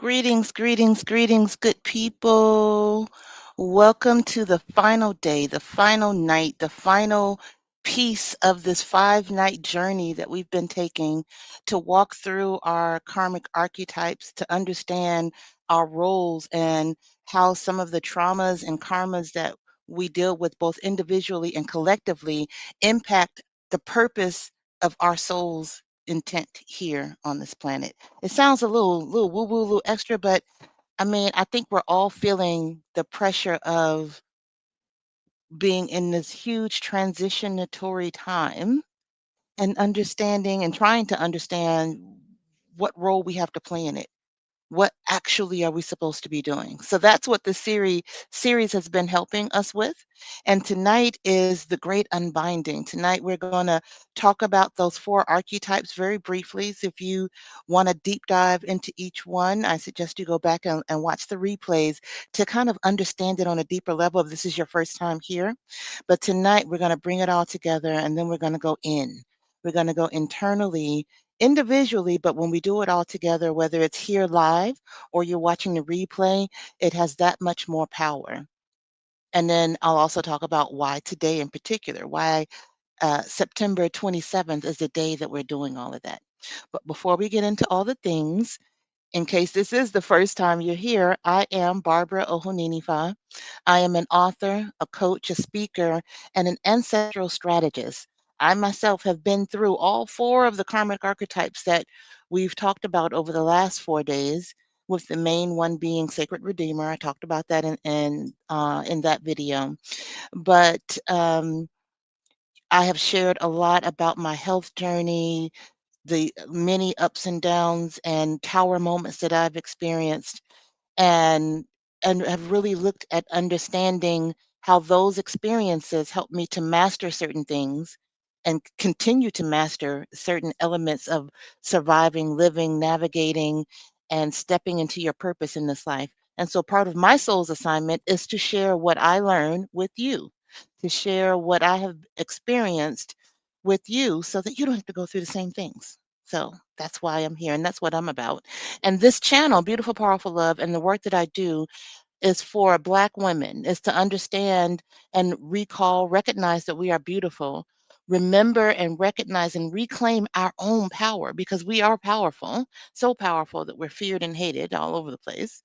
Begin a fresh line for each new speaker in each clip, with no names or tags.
Greetings, greetings, greetings, good people. Welcome to the final day, the final night, the final piece of this 5-night journey that we've been taking to walk through our karmic archetypes to understand our roles and how some of the traumas and karmas that we deal with both individually and collectively impact the purpose of our soul's intent here on this planet. It sounds a little woo woo, little extra, but I mean, I think we're all feeling the pressure of being in this huge transitionatory time and understanding and trying to understand what role we have to play in it. What actually are we supposed to be doing? So that's what the series has been helping us with. And tonight is the Great Unbinding. Tonight we're going to talk about those 4 archetypes very briefly. So if you want to deep dive into each one, I suggest you go back and watch the replays to kind of understand it on a deeper level if this is your first time here. But tonight we're going to bring it all together and then we're going to go in. We're going to go internally individually, but when we do it all together, whether it's here live or you're watching the replay, it has that much more power. And then I'll also talk about why today in particular, why September 27th is the day that we're doing all of that. But before we get into all the things, in case this is the first time you're here, I am Barbara Ohoninifa. I am an author, a coach, a speaker, and an ancestral strategist. I myself have been through all 4 of the karmic archetypes that we've talked about over the last 4 days, with the main one being Sacred Redeemer. I talked about that in that video. But I have shared a lot about my health journey, the many ups and downs and tower moments that I've experienced and have really looked at understanding how those experiences help me to master certain things and continue to master certain elements of surviving, living, navigating, and stepping into your purpose in this life. And so part of my soul's assignment is to share what I learned with you, to share what I have experienced with you so that you don't have to go through the same things. So that's why I'm here and that's what I'm about. And this channel, Beautiful, Powerful Love, and the work that I do is for Black women, is to understand and recall, recognize that we are beautiful, remember and recognize and reclaim our own power because we are powerful, so powerful that we're feared and hated all over the place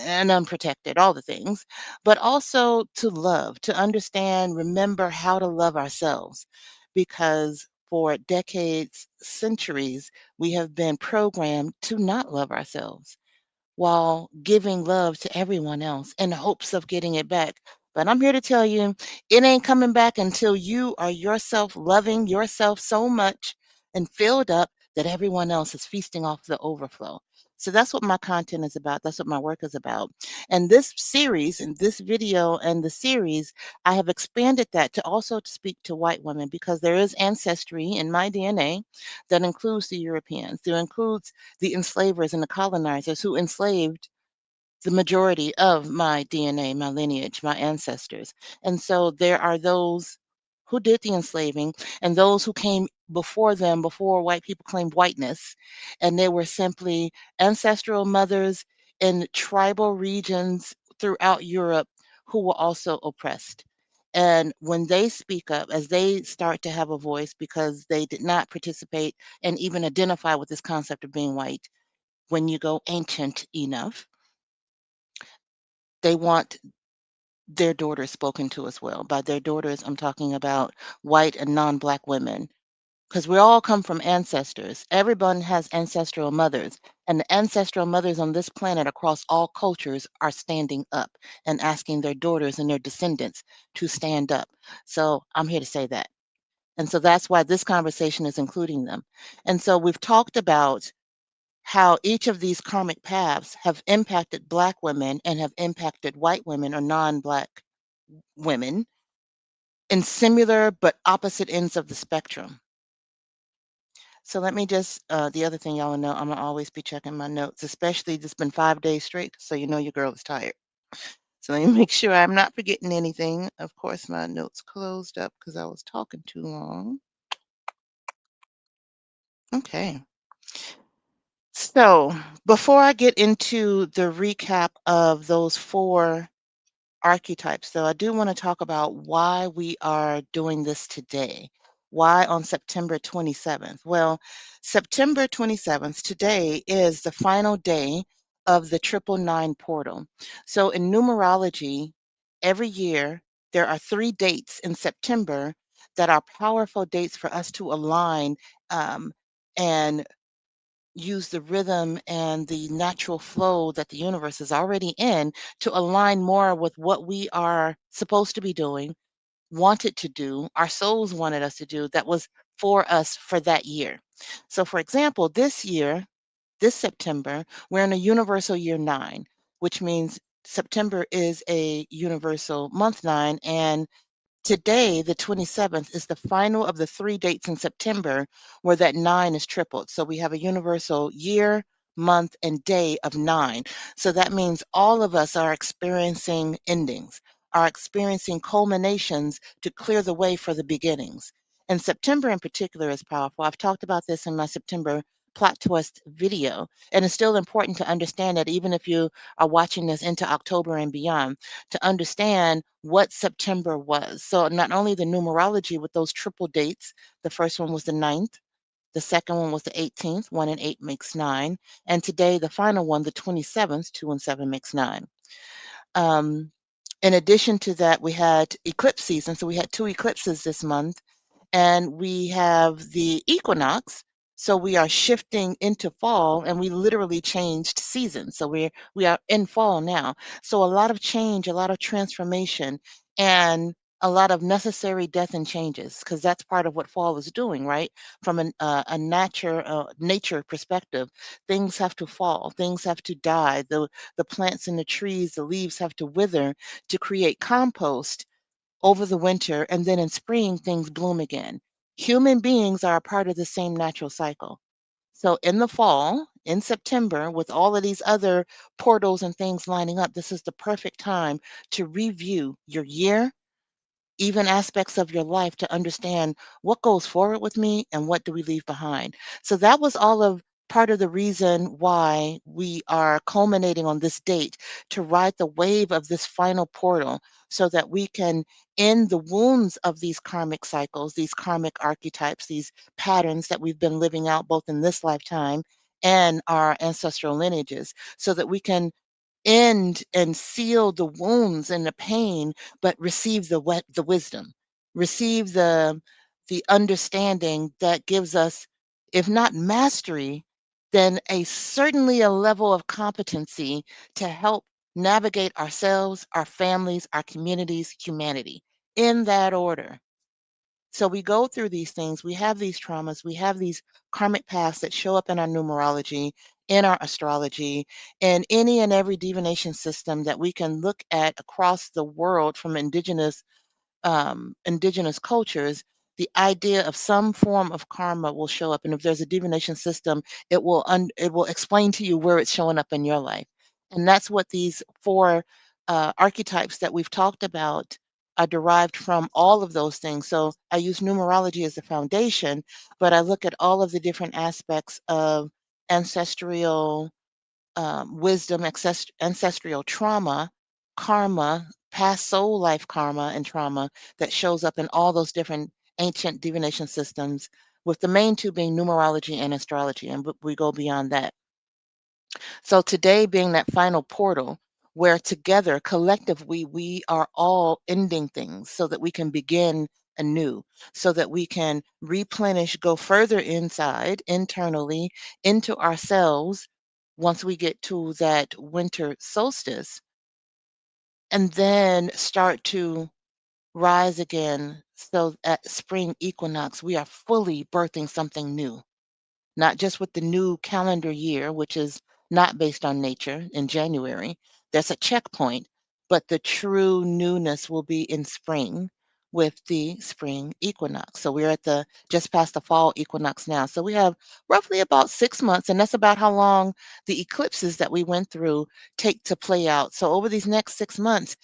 and unprotected, all the things, but also to love, to understand, remember how to love ourselves. Because for decades, centuries, we have been programmed to not love ourselves while giving love to everyone else in hopes of getting it back. But I'm here to tell you, it ain't coming back until you are yourself loving yourself so much and filled up that everyone else is feasting off the overflow. So that's what my content is about. That's what my work is about. And this series and this video and the series, I have expanded that to also to speak to white women because there is ancestry in my DNA that includes the Europeans. There includes the enslavers and the colonizers who enslaved the majority of my DNA, my lineage, my ancestors. And so there are those who did the enslaving and those who came before them, before white people claimed whiteness. And they were simply ancestral mothers in tribal regions throughout Europe who were also oppressed. And when they speak up, as they start to have a voice because they did not participate and even identify with this concept of being white, when you go ancient enough, they want their daughters spoken to as well. By their daughters, I'm talking about white and non-black women, because we all come from ancestors. Everyone has ancestral mothers, and the ancestral mothers on this planet across all cultures are standing up and asking their daughters and their descendants to stand up. So I'm here to say that. And so that's why this conversation is including them. And so we've talked about how each of these karmic paths have impacted Black women and have impacted white women or non-Black women in similar but opposite ends of the spectrum. So let me just, the other thing y'all know, I'm gonna always be checking my notes, especially it's been 5 days straight, so you know your girl is tired. So let me make sure I'm not forgetting anything. Of course, my notes closed up because I was talking too long. Okay. So, before I get into the recap of those four archetypes, though, I do want to talk about why we are doing this today. Why on September 27th? Well, September 27th, today is the final day of the 999 portal. So, in numerology, every year there are 3 dates in September that are powerful dates for us to align and use the rhythm and the natural flow that the universe is already in to align more with what we are supposed to be doing, wanted to do, our souls wanted us to do, that was for us for that year. So, for example, this year, this September, we're in a universal year 9, which means September is a universal month 9, and today, the 27th, is the final of the 3 dates in September where that 9 is tripled. So we have a universal year, month, and day of 9. So that means all of us are experiencing endings, are experiencing culminations to clear the way for the beginnings. And September in particular is powerful. I've talked about this in my September plot twist video, and it's still important to understand that even if you are watching this into October and beyond, to understand what September was. So not only the numerology with those triple dates, the first one was the 9th, the second one was the 18th, 1 and 8 makes 9, and today the final one, the 27th, 2 and 7 makes 9. Um, in addition to that, we had eclipse season. So we had 2 eclipses this month, and we have the equinox. So we are shifting into fall, and we literally changed seasons. So we are in fall now. So a lot of change, a lot of transformation, and a lot of necessary death and changes, because that's part of what fall is doing, right? From a nature perspective, things have to fall, things have to die. The plants and the trees, the leaves have to wither to create compost over the winter, and then in spring, things bloom again. Human beings are a part of the same natural cycle. So in the fall, in September, with all of these other portals and things lining up, this is the perfect time to review your year, even aspects of your life, to understand what goes forward with me and what do we leave behind. So that was all of part of the reason why we are culminating on this date, to ride the wave of this final portal so that we can end the wounds of these karmic cycles, these karmic archetypes, these patterns that we've been living out both in this lifetime and our ancestral lineages, so that we can end and seal the wounds and the pain, but receive the wisdom, receive the understanding that gives us, if not mastery, then a certainly a level of competency to help navigate ourselves, our families, our communities, humanity, in that order. So we go through these things, we have these traumas, we have these karmic paths that show up in our numerology, in our astrology, and any and every divination system that we can look at across the world from indigenous cultures. The idea of some form of karma will show up, and if there's a divination system, it will explain to you where it's showing up in your life. And that's what these four archetypes that we've talked about are derived from, all of those things. So I use numerology as the foundation, but I look at all of the different aspects of ancestral wisdom, ancestral trauma, karma, past soul life karma and trauma that shows up in all those different ancient divination systems, with the main two being numerology and astrology. And we go beyond that. So today being that final portal where together, collectively, we are all ending things so that we can begin anew, so that we can replenish, go further inside, internally, into ourselves once we get to that winter solstice, and then start to rise again. So at spring equinox, we are fully birthing something new, not just with the new calendar year, which is not based on nature in January. That's a checkpoint, but the true newness will be in spring with the spring equinox. So we're at the just past the fall equinox now. So we have roughly about 6 months, and that's about how long the eclipses that we went through take to play out. So over these next 6 months,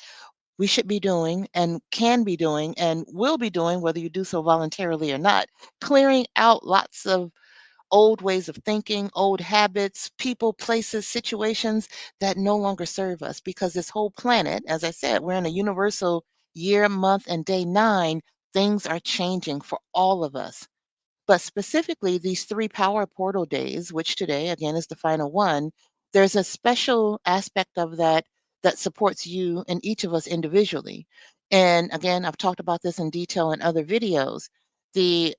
we should be doing and can be doing and will be doing, whether you do so voluntarily or not, clearing out lots of old ways of thinking, old habits, people, places, situations that no longer serve us because this whole planet, as I said, we're in a universal year, month, and day 9. Things are changing for all of us. But specifically, these 3 power portal days, which today, again, is the final one, there's a special aspect of that that supports you and each of us individually. And again, I've talked about this in detail in other videos. The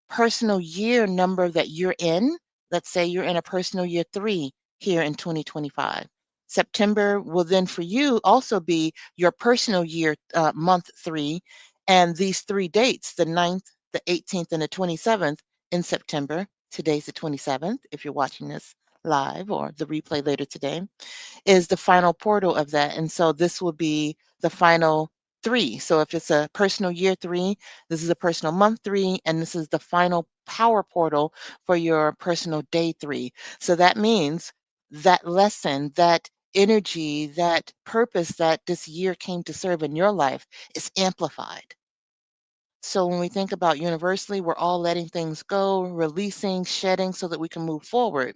personal year number that you're in, let's say you're in a personal year 3 here in 2025. September will then for you also be your personal year month 3. And these 3 dates, the 9th, the 18th, and the 27th in September. Today's the 27th, if you're watching this live or the replay later today, is the final portal of that. And so this will be the final 3. So if it's a personal year 3, this is a personal month 3, and this is the final power portal for your personal day 3. So that means that lesson, that energy, that purpose that this year came to serve in your life is amplified. So when we think about universally, we're all letting things go, releasing, shedding so that we can move forward.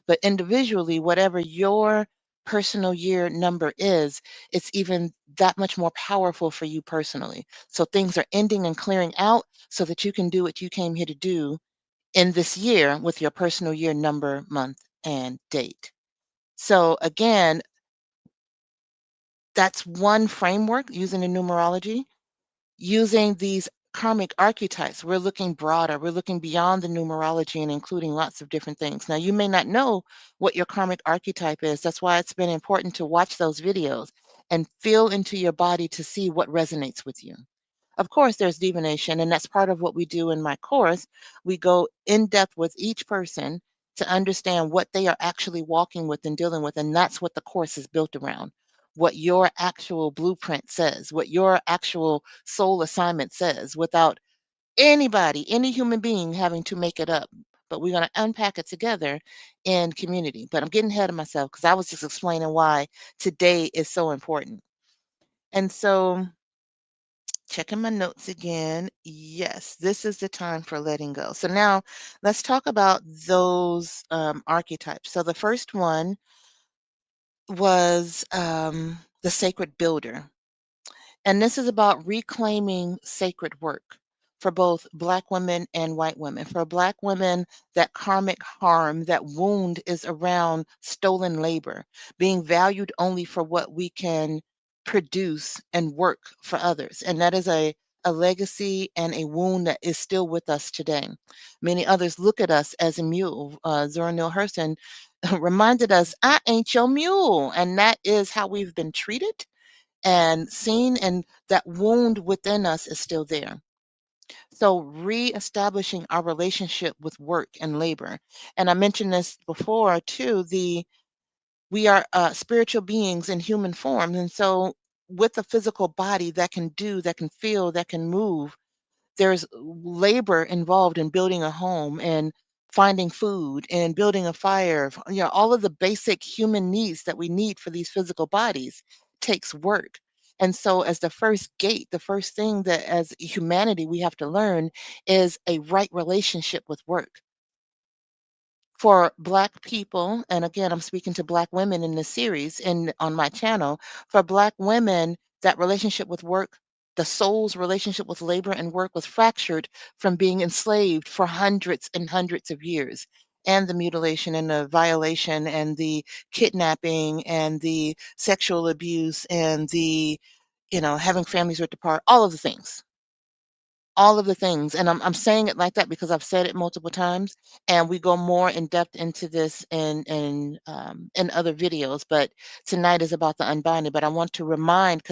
But individually, whatever your personal year number is, it's even that much more powerful for you personally. So things are ending and clearing out so that you can do what you came here to do in this year with your personal year number, month, and date. So again, that's one framework using the numerology. Using these karmic archetypes, we're looking broader, we're looking beyond the numerology and including lots of different things. Now, you may not know what your karmic archetype is. That's why it's been important to watch those videos and feel into your body to see what resonates with you. Of course, there's divination, and that's part of what we do in my course. We go in depth with each person to understand what they are actually walking with and dealing with, and that's what the course is built around. What your actual blueprint says, what your actual soul assignment says, without anybody, any human being having to make it up. But we're going to unpack it together in community. But I'm getting ahead of myself because I was just explaining why today is so important. And so, checking my notes again. Yes, this is the time for letting go. So now let's talk about those archetypes. So the first one was the sacred builder. And this is about reclaiming sacred work for both Black women and white women. For Black women, that karmic harm, that wound is around stolen labor, being valued only for what we can produce and work for others. And that is a legacy and a wound that is still with us today. Many others look at us as a mule. Zora Neale Hurston reminded us, I ain't your mule. And that is how we've been treated and seen, and that wound within us is still there. So reestablishing our relationship with work and labor. And I mentioned this before too, we are spiritual beings in human form. And so with a physical body that can do, that can feel, that can move, there's labor involved in building a home and finding food and building a fire. All of the basic human needs that we need for these physical bodies takes work. And so, as the first gate, the first thing that as humanity we have to learn is a right relationship with work. For Black people, and again, I'm speaking to Black women in this series and on my channel, for Black women, that relationship with work, the soul's relationship with labor and work was fractured from being enslaved for hundreds and hundreds of years. And the mutilation and the violation and the kidnapping and the sexual abuse and the, having families ripped apart, all of the things. And I'm saying it like that because I've said it multiple times, and we go more in depth into this in other videos. But tonight is about the unbinding. But I want to remind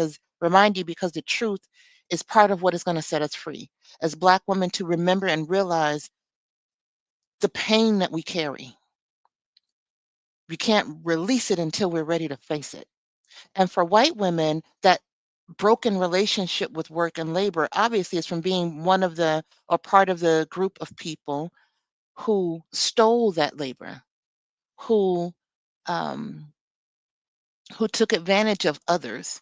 you because the truth is part of what is going to set us free as Black women, to remember and realize the pain that we carry. We can't release it until we're ready to face it. And for white women, that broken relationship with work and labor obviously is from being one of the or part of the group of people who stole that labor, who um, who took advantage of others,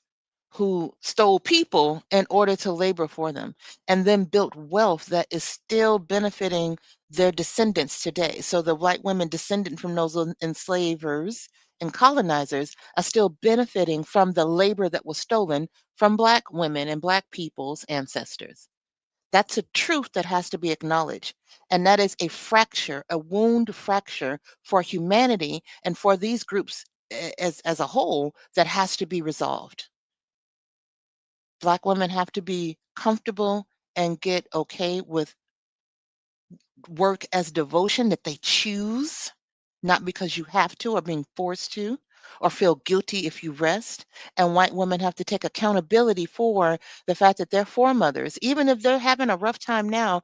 who stole people in order to labor for them and then built wealth that is still benefiting their descendants today. So the white women descendant from those enslavers and colonizers are still benefiting from the labor that was stolen from Black women and Black people's ancestors. That's a truth that has to be acknowledged. And that is a fracture, a wound fracture for humanity and for these groups as a whole that has to be resolved. Black women have to be comfortable and get okay with work as devotion that they choose, not because you have to or being forced to, or feel guilty if you rest. And white women have to take accountability for the fact that their foremothers, even if they're having a rough time now,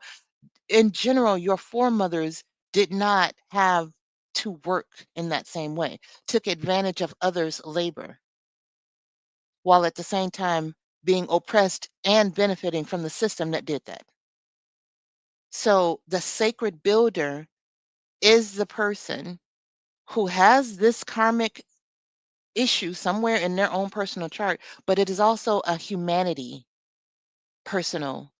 in general, your foremothers did not have to work in that same way, took advantage of others' labor, while at the same time being oppressed and benefiting from the system that did that. So the sacred builder is the person who has this karmic issue somewhere in their own personal chart, but it is also a humanity personal,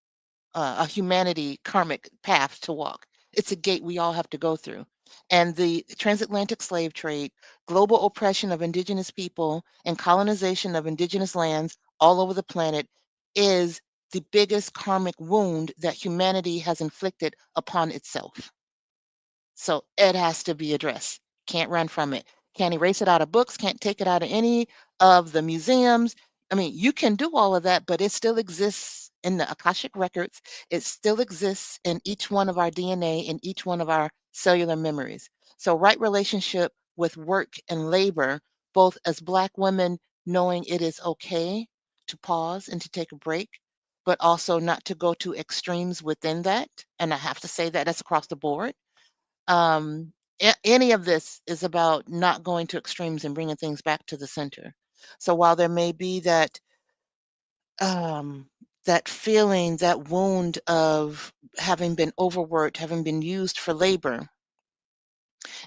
a humanity karmic path to walk. It's a gate we all have to go through. And the transatlantic slave trade, global oppression of indigenous people, and colonization of indigenous lands all over the planet is the biggest karmic wound that humanity has inflicted upon itself. So it has to be addressed. Can't run from it. Can't erase it out of books, can't take it out of any of the museums. I mean, you can do all of that, but it still exists in the Akashic records. It still exists in each one of our DNA, in each one of our cellular memories. So, right relationship with work and labor, both as Black women, knowing it is okay to pause and to take a break, but also not to go to extremes within that. And I have to say that that's across the board. Any of this is about not going to extremes and bringing things back to the center. So while there may be um, that feeling, that wound of having been overworked, having been used for labor,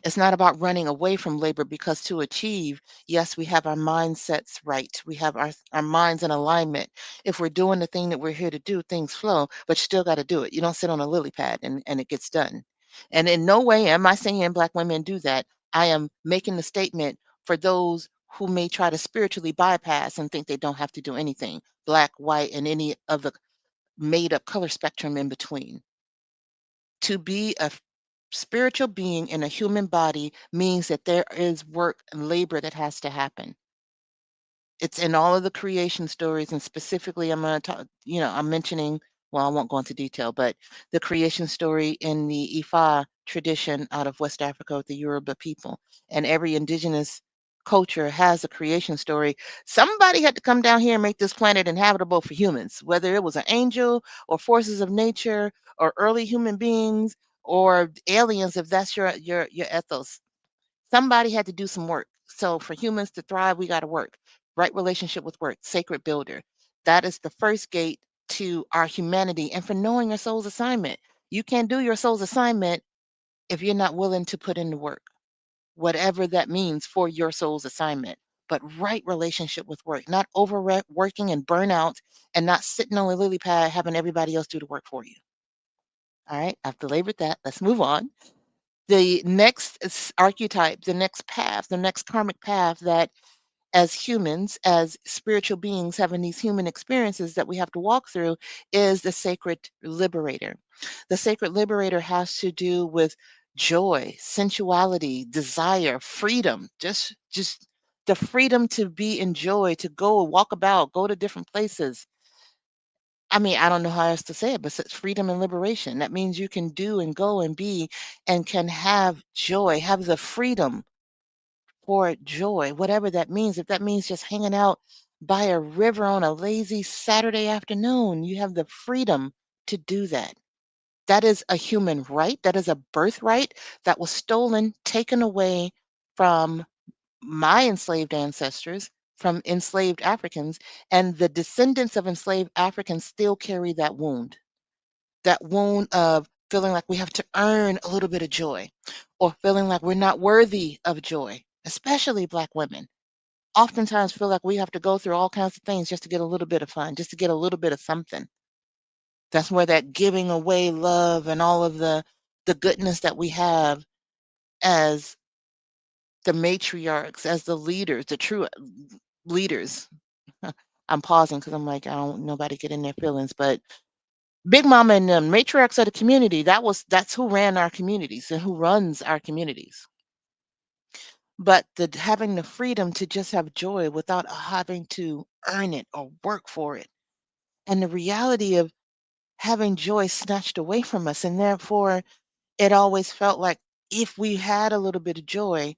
it's not about running away from labor because to achieve, yes, we have our mindsets right. We have our minds in alignment. If we're doing the thing that we're here to do, things flow, but you still got to do it. You don't sit on a lily pad and it gets done. And in no way am I saying Black women do that. I am making the statement for those who may try to spiritually bypass and think they don't have to do anything, Black, white, and any of the made up color spectrum in between. To be a spiritual being in a human body means that there is work and labor that has to happen. It's in all of the creation stories, and specifically, I'm going to talk, I'm mentioning, well, I won't go into detail, but the creation story in the Ifa tradition out of West Africa with the Yoruba people. And every indigenous culture has a creation story. Somebody had to come down here and make this planet inhabitable for humans, whether it was an angel or forces of nature or early human beings or aliens, if that's your ethos. Somebody had to do some work. So for humans to thrive, we got to work. Right relationship with work, sacred builder. That is the first gate to our humanity and for knowing your soul's assignment. You can't do your soul's assignment if you're not willing to put in the work, whatever that means for your soul's assignment. But right relationship with work, not overworking and burnout and not sitting on a lily pad having everybody else do the work for you. All right, I've belabored that. Let's move on. The next archetype, the next path, the next karmic path that as humans, as spiritual beings having these human experiences that we have to walk through is the sacred liberator. The sacred liberator has to do with joy, sensuality, desire, freedom, just the freedom to be in joy, to go walk about, go to different places. I mean, I don't know how else to say it, but it's freedom and liberation. That means you can do and go and be and can have joy, have the freedom for joy, whatever that means. If that means just hanging out by a river on a lazy Saturday afternoon, you have the freedom to do that. That is a human right. That is a birthright that was stolen, taken away from my enslaved ancestors, from enslaved Africans, and the descendants of enslaved Africans still carry that wound of feeling like we have to earn a little bit of joy or feeling like we're not worthy of joy, especially Black women. oftentimes feel like we have to go through all kinds of things just to get a little bit of fun, just to get a little bit of something. That's where that giving away love and all of the goodness that we have as the matriarchs, as the leaders, the true leaders. I'm pausing because I'm like, I don't want nobody get in their feelings, but Big Mama and them matriarchs of the community, that's who ran our communities and who runs our communities. But having the freedom to just have joy without having to earn it or work for it. And the reality of having joy snatched away from us. And therefore, it always felt like if we had a little bit of joy,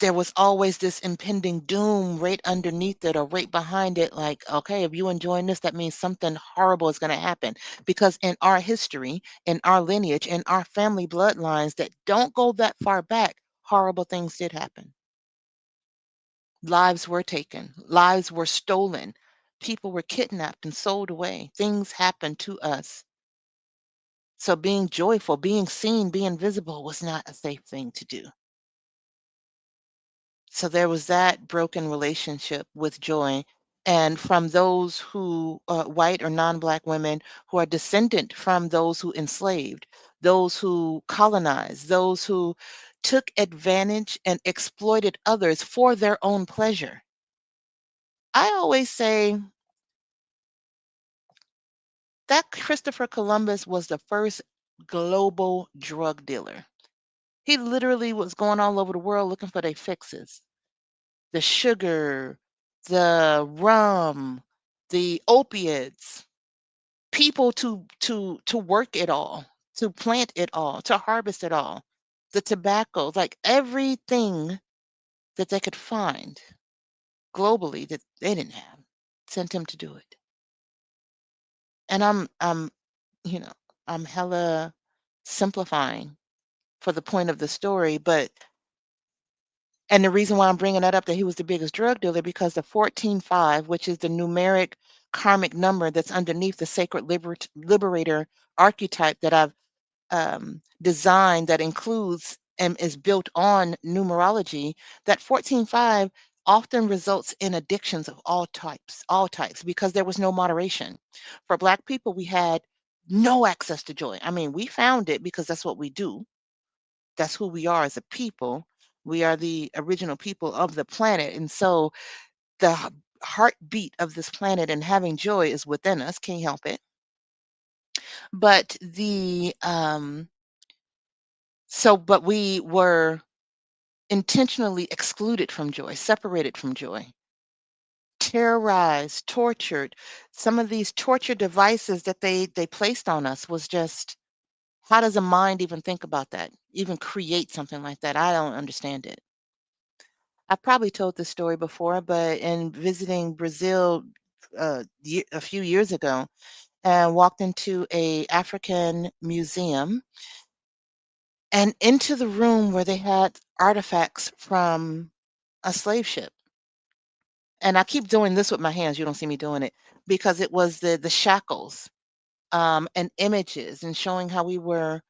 there was always this impending doom right underneath it or right behind it. Like, okay, if you enjoying this, that means something horrible is going to happen. Because in our history, in our lineage, in our family bloodlines that don't go that far back, horrible things did happen. Lives were taken, lives were stolen, people were kidnapped and sold away. Things happened to us. So being joyful, being seen, being visible was not a safe thing to do. So there was that broken relationship with joy. And from those who, white or non-Black women who are descendant from those who enslaved, those who colonized, those who took advantage and exploited others for their own pleasure. I always say that Christopher Columbus was the first global drug dealer. He literally was going all over the world looking for their fixes. The sugar, the rum, the opiates, people to work it all, to plant it all, to harvest it all, the tobacco, like everything that they could find globally that they didn't have, sent him to do it. And you know, I'm hella simplifying for the point of the story, but and the reason why I'm bringing that up, that he was the biggest drug dealer, because the 14-5, which is the numeric karmic number that's underneath the sacred liberator archetype that I've designed, that includes and is built on numerology, that 14-5 often results in addictions of all types, because there was no moderation. For Black people, we had no access to joy. I mean, we found it because that's what we do, that's who we are as a people. We are the original people of the planet. And so the heartbeat of this planet and having joy is within us. Can't help it. But but we were intentionally excluded from joy, separated from joy, terrorized, tortured. Some of these torture devices that they placed on us was just, how does a mind even think about that? Even create something like that? I don't understand it. I've probably told this story before, but in visiting Brazil a few years ago, and walked into a African museum and into the room where they had artifacts from a slave ship. And I keep doing this with my hands. You don't see me doing it because it was the shackles, and images and showing how we were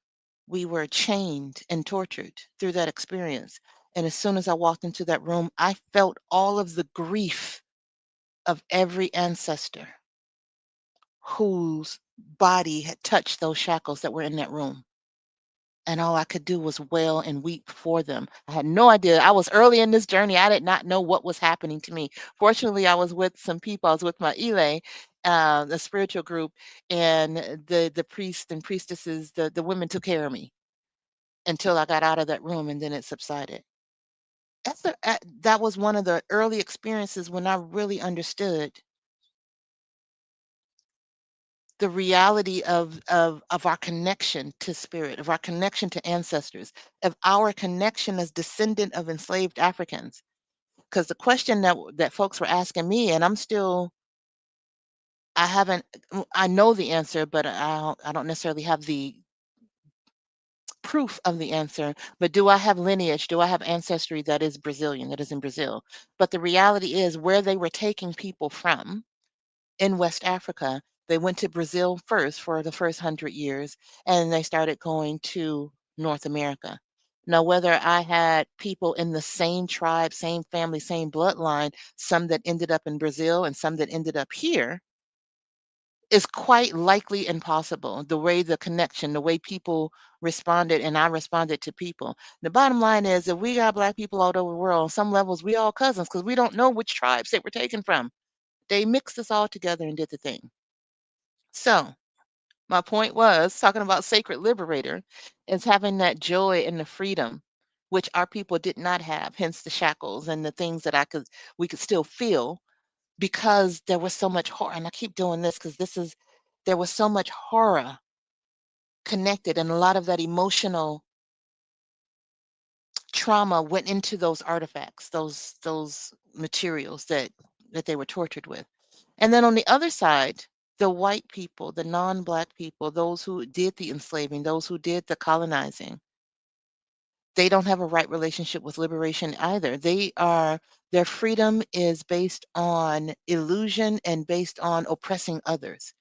chained and tortured through that experience. And as soon as I walked into that room, I felt all of the grief of every ancestor whose body had touched those shackles that were in that room. And all I could do was wail and weep for them. I had no idea. I was early in this journey. I did not know what was happening to me. Fortunately, I was with some people. I was with my Ile, the spiritual group, and the priests and priestesses, the women took care of me until I got out of that room, and then it subsided. That was one of the early experiences when I really understood the reality of our connection to spirit, of our connection to ancestors, of our connection as descendant of enslaved Africans. Because the question that folks were asking me, and I haven't, I know the answer, but I don't necessarily have the proof of the answer. But do I have lineage? Do I have ancestry that is Brazilian, that is in Brazil? But the reality is, where they were taking people from in West Africa, they went to Brazil first for the first 100 years, and they started going to North America. Now, whether I had people in the same tribe, same family, same bloodline, some that ended up in Brazil and some that ended up here, is quite likely impossible. The way the connection, the way people responded, and I responded to people. The bottom line is, if we got Black people all over the world, on some levels, we all cousins because we don't know which tribes they were taken from. They mixed us all together and did the thing. So, my point was talking about sacred liberator is having that joy and the freedom, which our people did not have, hence the shackles and the things that we could still feel because there was so much horror. And I keep doing this because there was so much horror connected, and a lot of that emotional trauma went into those artifacts, those materials that they were tortured with. And then on the other side, the white people, the non-Black people, those who did the enslaving, those who did the colonizing, they don't have a right relationship with liberation either. Their freedom is based on illusion and based on oppressing others,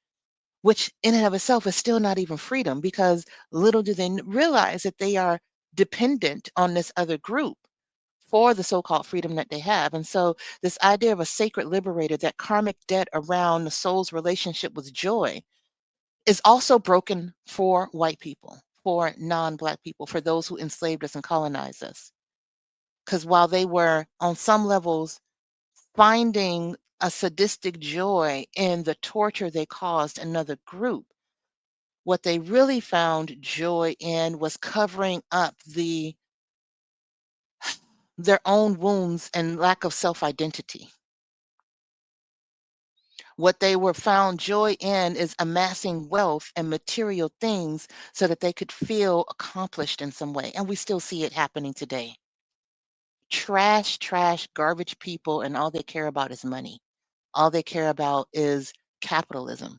which in and of itself is still not even freedom because little do they realize that they are dependent on this other group for the so-called freedom that they have. And so this idea of a sacred liberator, that karmic debt around the soul's relationship with joy, is also broken for white people, for non-Black people, for those who enslaved us and colonized us. Because while they were on some levels finding a sadistic joy in the torture they caused another group, what they really found joy in was covering up their own wounds and lack of self-identity. What they were found joy in is amassing wealth and material things so that they could feel accomplished in some way. And we still see it happening today. Trash, garbage people, and all they care about is money. All they care about is capitalism.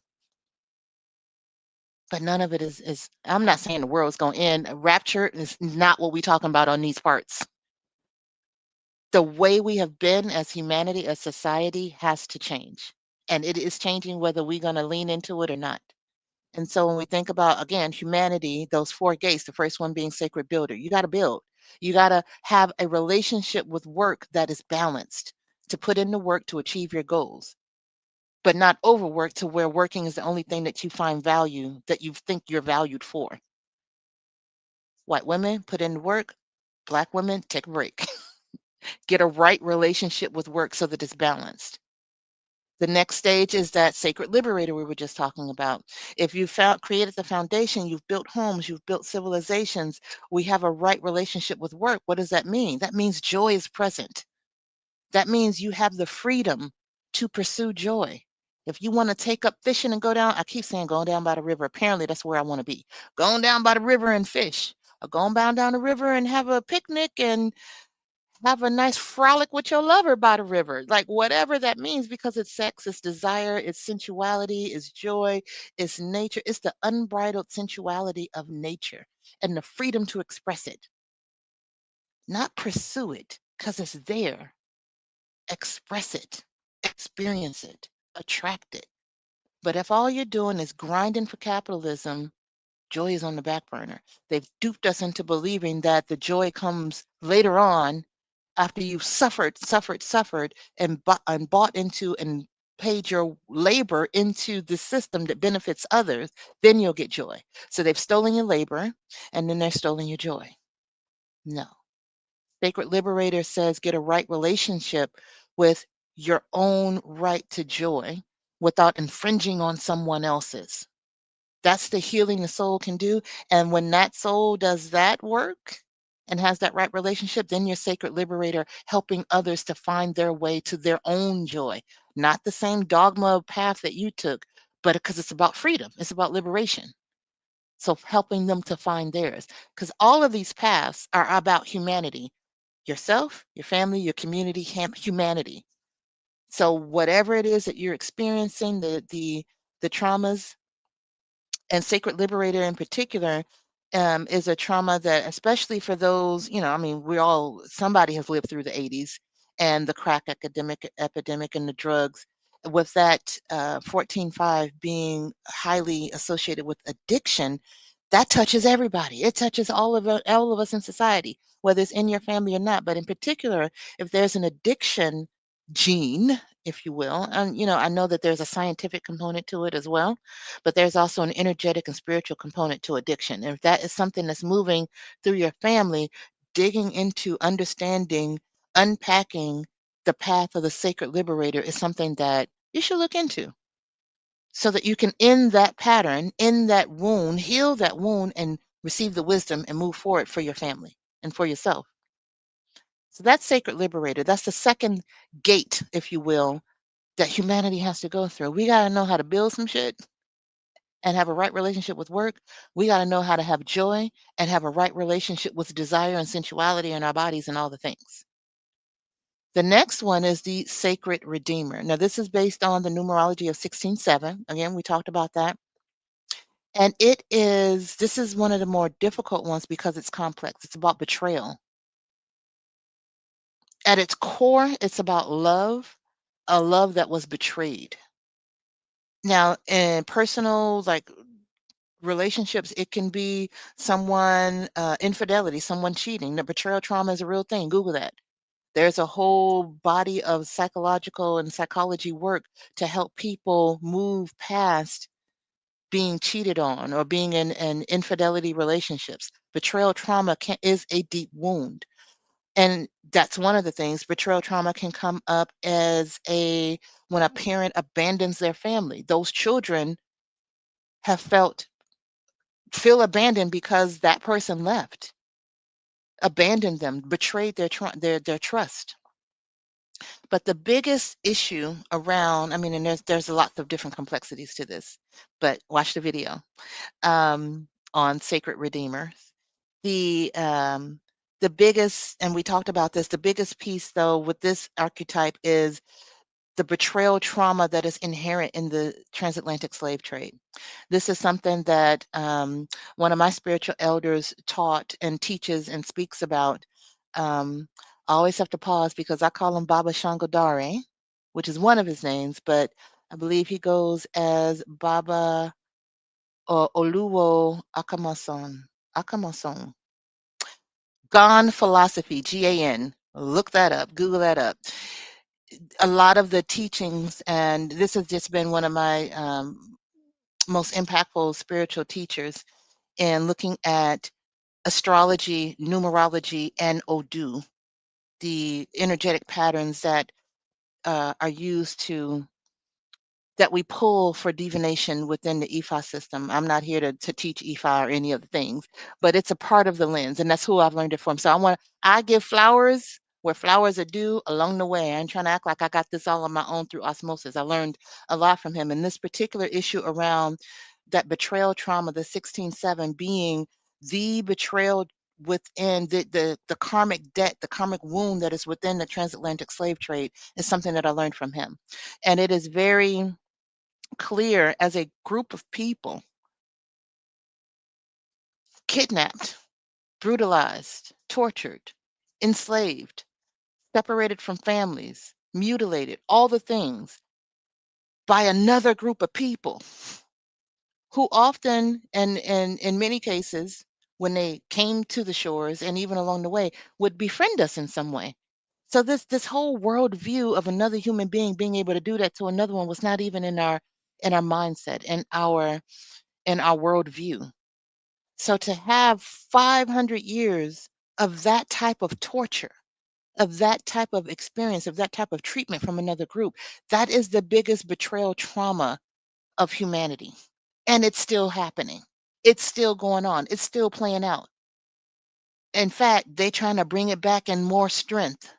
But none of it is I'm not saying the world's going to end. Rapture is not what we're talking about on these parts. The way we have been as humanity, as society, has to change. And it is changing whether we're going to lean into it or not. And so when we think about, again, humanity, those four gates, the first one being sacred builder, you got to build. You got to have a relationship with work that is balanced to put in the work to achieve your goals, but not overwork to where working is the only thing that you find value, that you think you're valued for. White women, put in the work. Black women, take a break. Get a right relationship with work so that it's balanced. The next stage is that sacred liberator we were just talking about. If you found created the foundation, you've built homes, you've built civilizations, we have a right relationship with work. What does that mean? That means joy is present. That means you have the freedom to pursue joy. If you want to take up fishing and go down, I keep saying going down by the river. Apparently, that's where I want to be. Going down by the river and fish, or going down the river and have a picnic and have a nice frolic with your lover by the river, like whatever that means, because it's sex, it's desire, it's sensuality, it's joy, it's nature, it's the unbridled sensuality of nature and the freedom to express it, not pursue it because it's there. Express it, experience it, attract it. But if all you're doing is grinding for capitalism, joy is on the back burner. They've duped us into believing that the joy comes later on after you've suffered, and bought into and paid your labor into the system that benefits others, then you'll get joy. So they've stolen your labor and then they're stolen your joy. No. Sacred Liberator says get a right relationship with your own right to joy without infringing on someone else's. That's the healing the soul can do. And when that soul does that work and has that right relationship, then you're sacred liberator helping others to find their way to their own joy. Not the same dogma path that you took, but because it's about freedom, it's about liberation. So helping them to find theirs. Because all of these paths are about humanity, yourself, your family, your community, humanity. So whatever it is that you're experiencing, the traumas, and sacred liberator in particular, is a trauma that, especially for those, I mean, somebody has lived through the 80s and the crack epidemic and the drugs, with that 14.5 being highly associated with addiction. That touches everybody. It touches all of us in society, whether it's in your family or not. But in particular, if there's an addiction gene, if you will, and I know that there's a scientific component to it as well, but there's also an energetic and spiritual component to addiction. And if that is something that's moving through your family, digging into understanding, unpacking the path of the sacred liberator is something that you should look into so that you can end that pattern, end that wound, heal that wound, and receive the wisdom and move forward for your family and for yourself. So that's sacred liberator. That's the second gate, if you will, that humanity has to go through. We got to know how to build some shit and have a right relationship with work. We got to know how to have joy and have a right relationship with desire and sensuality in our bodies and all the things. The next one is the sacred redeemer. Now, this is based on the numerology of 16:7. Again, we talked about that. And this is one of the more difficult ones because it's complex. It's about betrayal. At its core, it's about love, a love that was betrayed. Now, in personal, like relationships, it can be someone, infidelity, someone cheating. The betrayal trauma is a real thing. Google that. There's a whole body of psychological and psychology work to help people move past being cheated on or being in infidelity relationships. Betrayal trauma is a deep wound. And that's one of the things. Betrayal trauma can come up as when a parent abandons their family. Those children have feel abandoned because that person left, abandoned them, betrayed their trust. But the biggest issue around, I mean, and there's lots of different complexities to this, but watch the video on Sacred Redeemer. The biggest, and we talked about this, the biggest piece though with this archetype is the betrayal trauma that is inherent in the transatlantic slave trade. This is something that one of my spiritual elders taught and teaches and speaks about. I always have to pause because I call him Baba Shangodare, which is one of his names, but I believe he goes as Baba Oluwo Akamason. Akamason. Gan philosophy, GAN. Look that up, Google that up. A lot of the teachings, and this has just been one of my most impactful spiritual teachers in looking at astrology, numerology, and Odu, the energetic patterns that are used that we pull for divination within the Ifa system. I'm not here to teach Ifa or any of the things, but it's a part of the lens, and that's who I've learned it from. So I give flowers where flowers are due along the way. I ain't trying to act like I got this all on my own through osmosis. I learned a lot from him. And this particular issue around that betrayal trauma, the 16:7 being the betrayal within the karmic debt, the karmic wound that is within the transatlantic slave trade is something that I learned from him. And it is very clear as a group of people kidnapped, brutalized, tortured, enslaved, separated from families, mutilated, all the things by another group of people who often, and in many cases, when they came to the shores and even along the way, would befriend us in some way. So this whole world view of another human being being able to do that to another one was not even in our mindset, in our world view. So to have 500 years of that type of torture, of that type of experience, of that type of treatment from another group, that is the biggest betrayal trauma of humanity. And it's still happening. It's still going on. It's still playing out. In fact, they're trying to bring it back in more strength.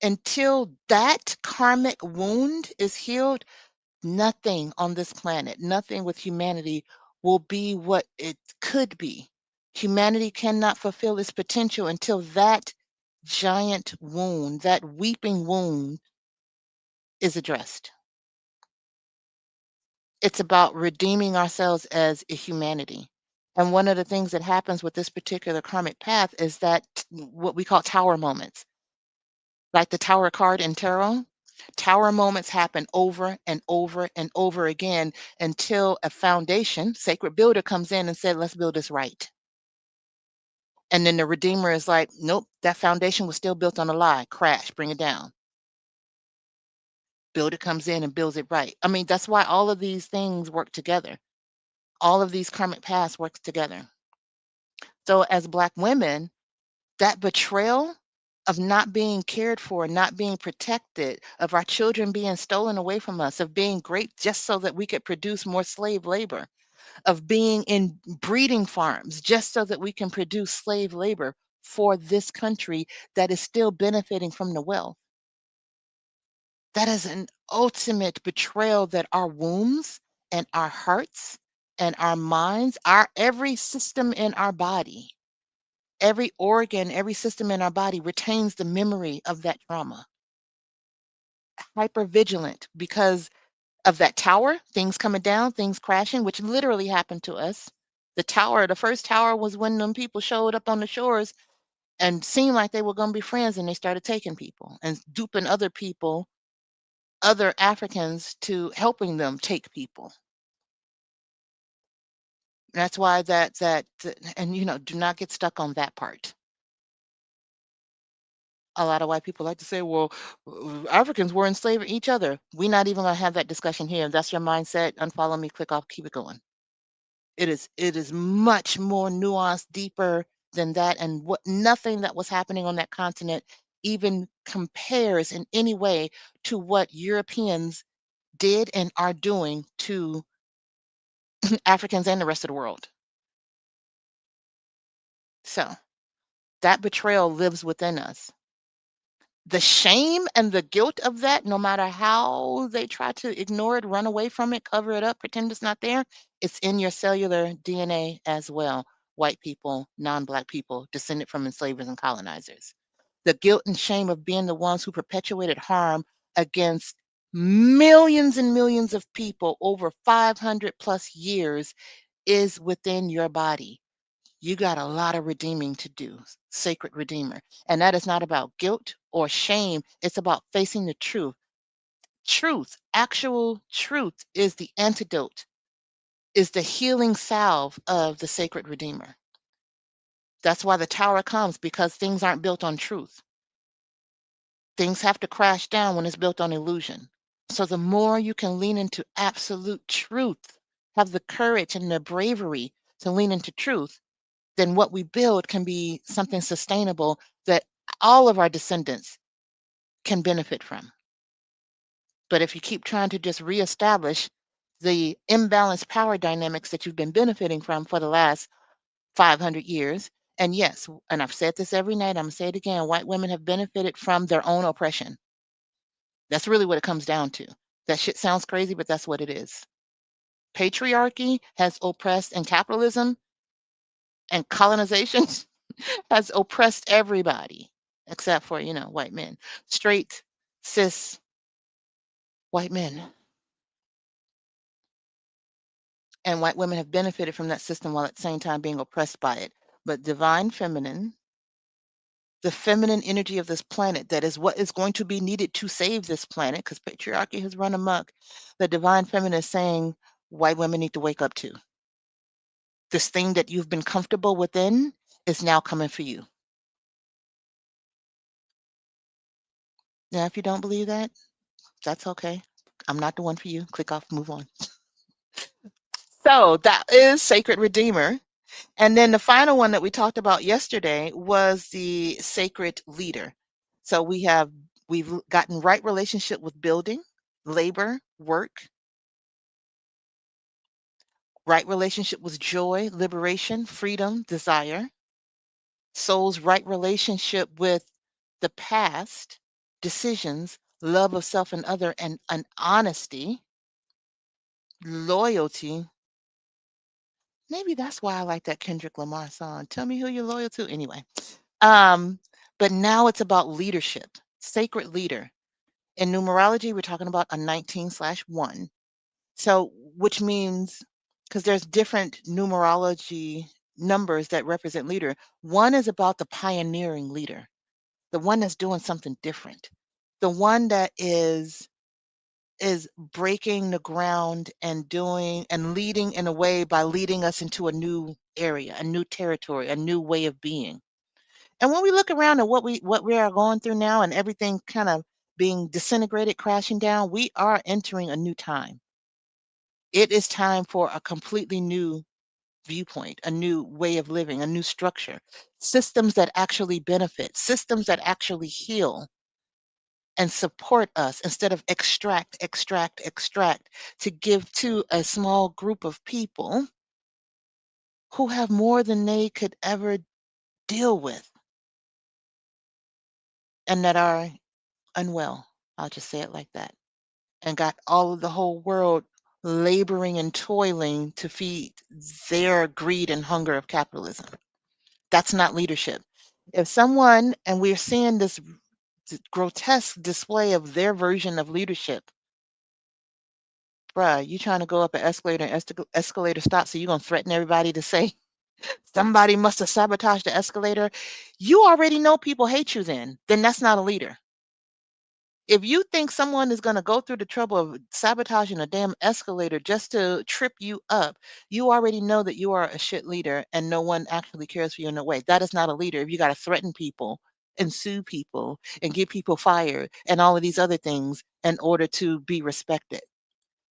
Until that karmic wound is healed, nothing on this planet, nothing with humanity will be what it could be. Humanity cannot fulfill its potential until that giant wound, that weeping wound, is addressed. It's about redeeming ourselves as a humanity. And one of the things that happens with this particular karmic path is that what we call tower moments, like the tower card in tarot. Tower moments happen over and over and over again until a foundation, sacred builder comes in and said, let's build this right. And then the Redeemer is like, nope, that foundation was still built on a lie. Crash, bring it down. Builder comes in and builds it right. I mean, that's why all of these things work together. All of these karmic paths work together. So as Black women, that betrayal of not being cared for, not being protected, of our children being stolen away from us, of being great just so that we could produce more slave labor, of being in breeding farms just so that we can produce slave labor for this country that is still benefiting from the wealth. That is an ultimate betrayal that our wombs and our hearts and our minds, our every system in our body, every organ, every system in our body retains the memory of that trauma. Hyper vigilant because of that tower, things coming down, things crashing, which literally happened to us. The tower, the first tower was when them people showed up on the shores and seemed like they were going to be friends, and they started taking people and duping other people, other Africans, to helping them take people. That's why and do not get stuck on that part. A lot of white people like to say, well, Africans were enslaving each other. We're not even going to have that discussion here. If that's your mindset, unfollow me, click off, keep it going. It is much more nuanced, deeper than that, and what nothing that was happening on that continent even compares in any way to what Europeans did and are doing to Africans and the rest of the world. So that betrayal lives within us. The shame and the guilt of that, no matter how they try to ignore it, run away from it, cover it up, pretend it's not there, it's in your cellular DNA as well. White people, non-Black people, descended from enslavers and colonizers. The guilt and shame of being the ones who perpetuated harm against millions and millions of people over 500 plus years is within your body. You got a lot of redeeming to do, sacred redeemer. And that is not about guilt or shame. It's about facing the truth. Truth, actual truth, is the antidote, is the healing salve of the sacred redeemer. That's why the tower comes, because things aren't built on truth. Things have to crash down when it's built on illusion. So the more you can lean into absolute truth, have the courage and the bravery to lean into truth, then what we build can be something sustainable that all of our descendants can benefit from. But if you keep trying to just reestablish the imbalanced power dynamics that you've been benefiting from for the last 500 years, and yes, and I've said this every night, I'm going to say it again, white women have benefited from their own oppression. That's really what it comes down to. That shit sounds crazy, but that's what it is. Patriarchy has oppressed, and capitalism and colonization has oppressed everybody except for, white men, straight, cis white men. And white women have benefited from that system while at the same time being oppressed by it. But divine feminine, the feminine energy of this planet, that is what is going to be needed to save this planet, because patriarchy has run amok. The divine feminine is saying white women need to wake up to. This thing that you've been comfortable within is now coming for you. Now, if you don't believe that, that's okay. I'm not the one for you. Click off, move on. So that is Sacred Redeemer. And then the final one that we talked about yesterday was the Sacred Leader. So we've gotten right relationship with building, labor, work, right relationship with joy, liberation, freedom, desire, soul's right relationship with the past, decisions, love of self and other, and honesty, loyalty. Maybe that's why I like that Kendrick Lamar song. Tell me who you're loyal to. Anyway, um, but now it's about leadership, sacred leader. In numerology, we're talking about a 19/1. So, which means, because there's different numerology numbers that represent leader. One is about the pioneering leader, the one that's doing something different. the one that is breaking the ground and doing and leading in a way by leading us into a new area, a new territory, a new way of being. And when we look around at what we are going through now and everything kind of being disintegrated, crashing down, we are entering a new time. It is time for a completely new viewpoint, a new way of living, a new structure, systems that actually benefit, systems that actually heal and support us instead of extract, extract, extract to give to a small group of people who have more than they could ever deal with and that are unwell. I'll just say it like that. And got all of the whole world laboring and toiling to feed their greed and hunger of capitalism. That's not leadership. If someone, and we're seeing this grotesque display of their version of leadership, bruh, you trying to go up an escalator and escalator stops, so you're going to threaten everybody to say somebody must have sabotaged the escalator. You already know people hate you then that's not a leader. If you think someone is going to go through the trouble of sabotaging a damn escalator just to trip you up, you already know that you are a shit leader and no one actually cares for you in a way. That is not a leader. If you got to threaten people and sue people and get people fired and all of these other things in order to be respected.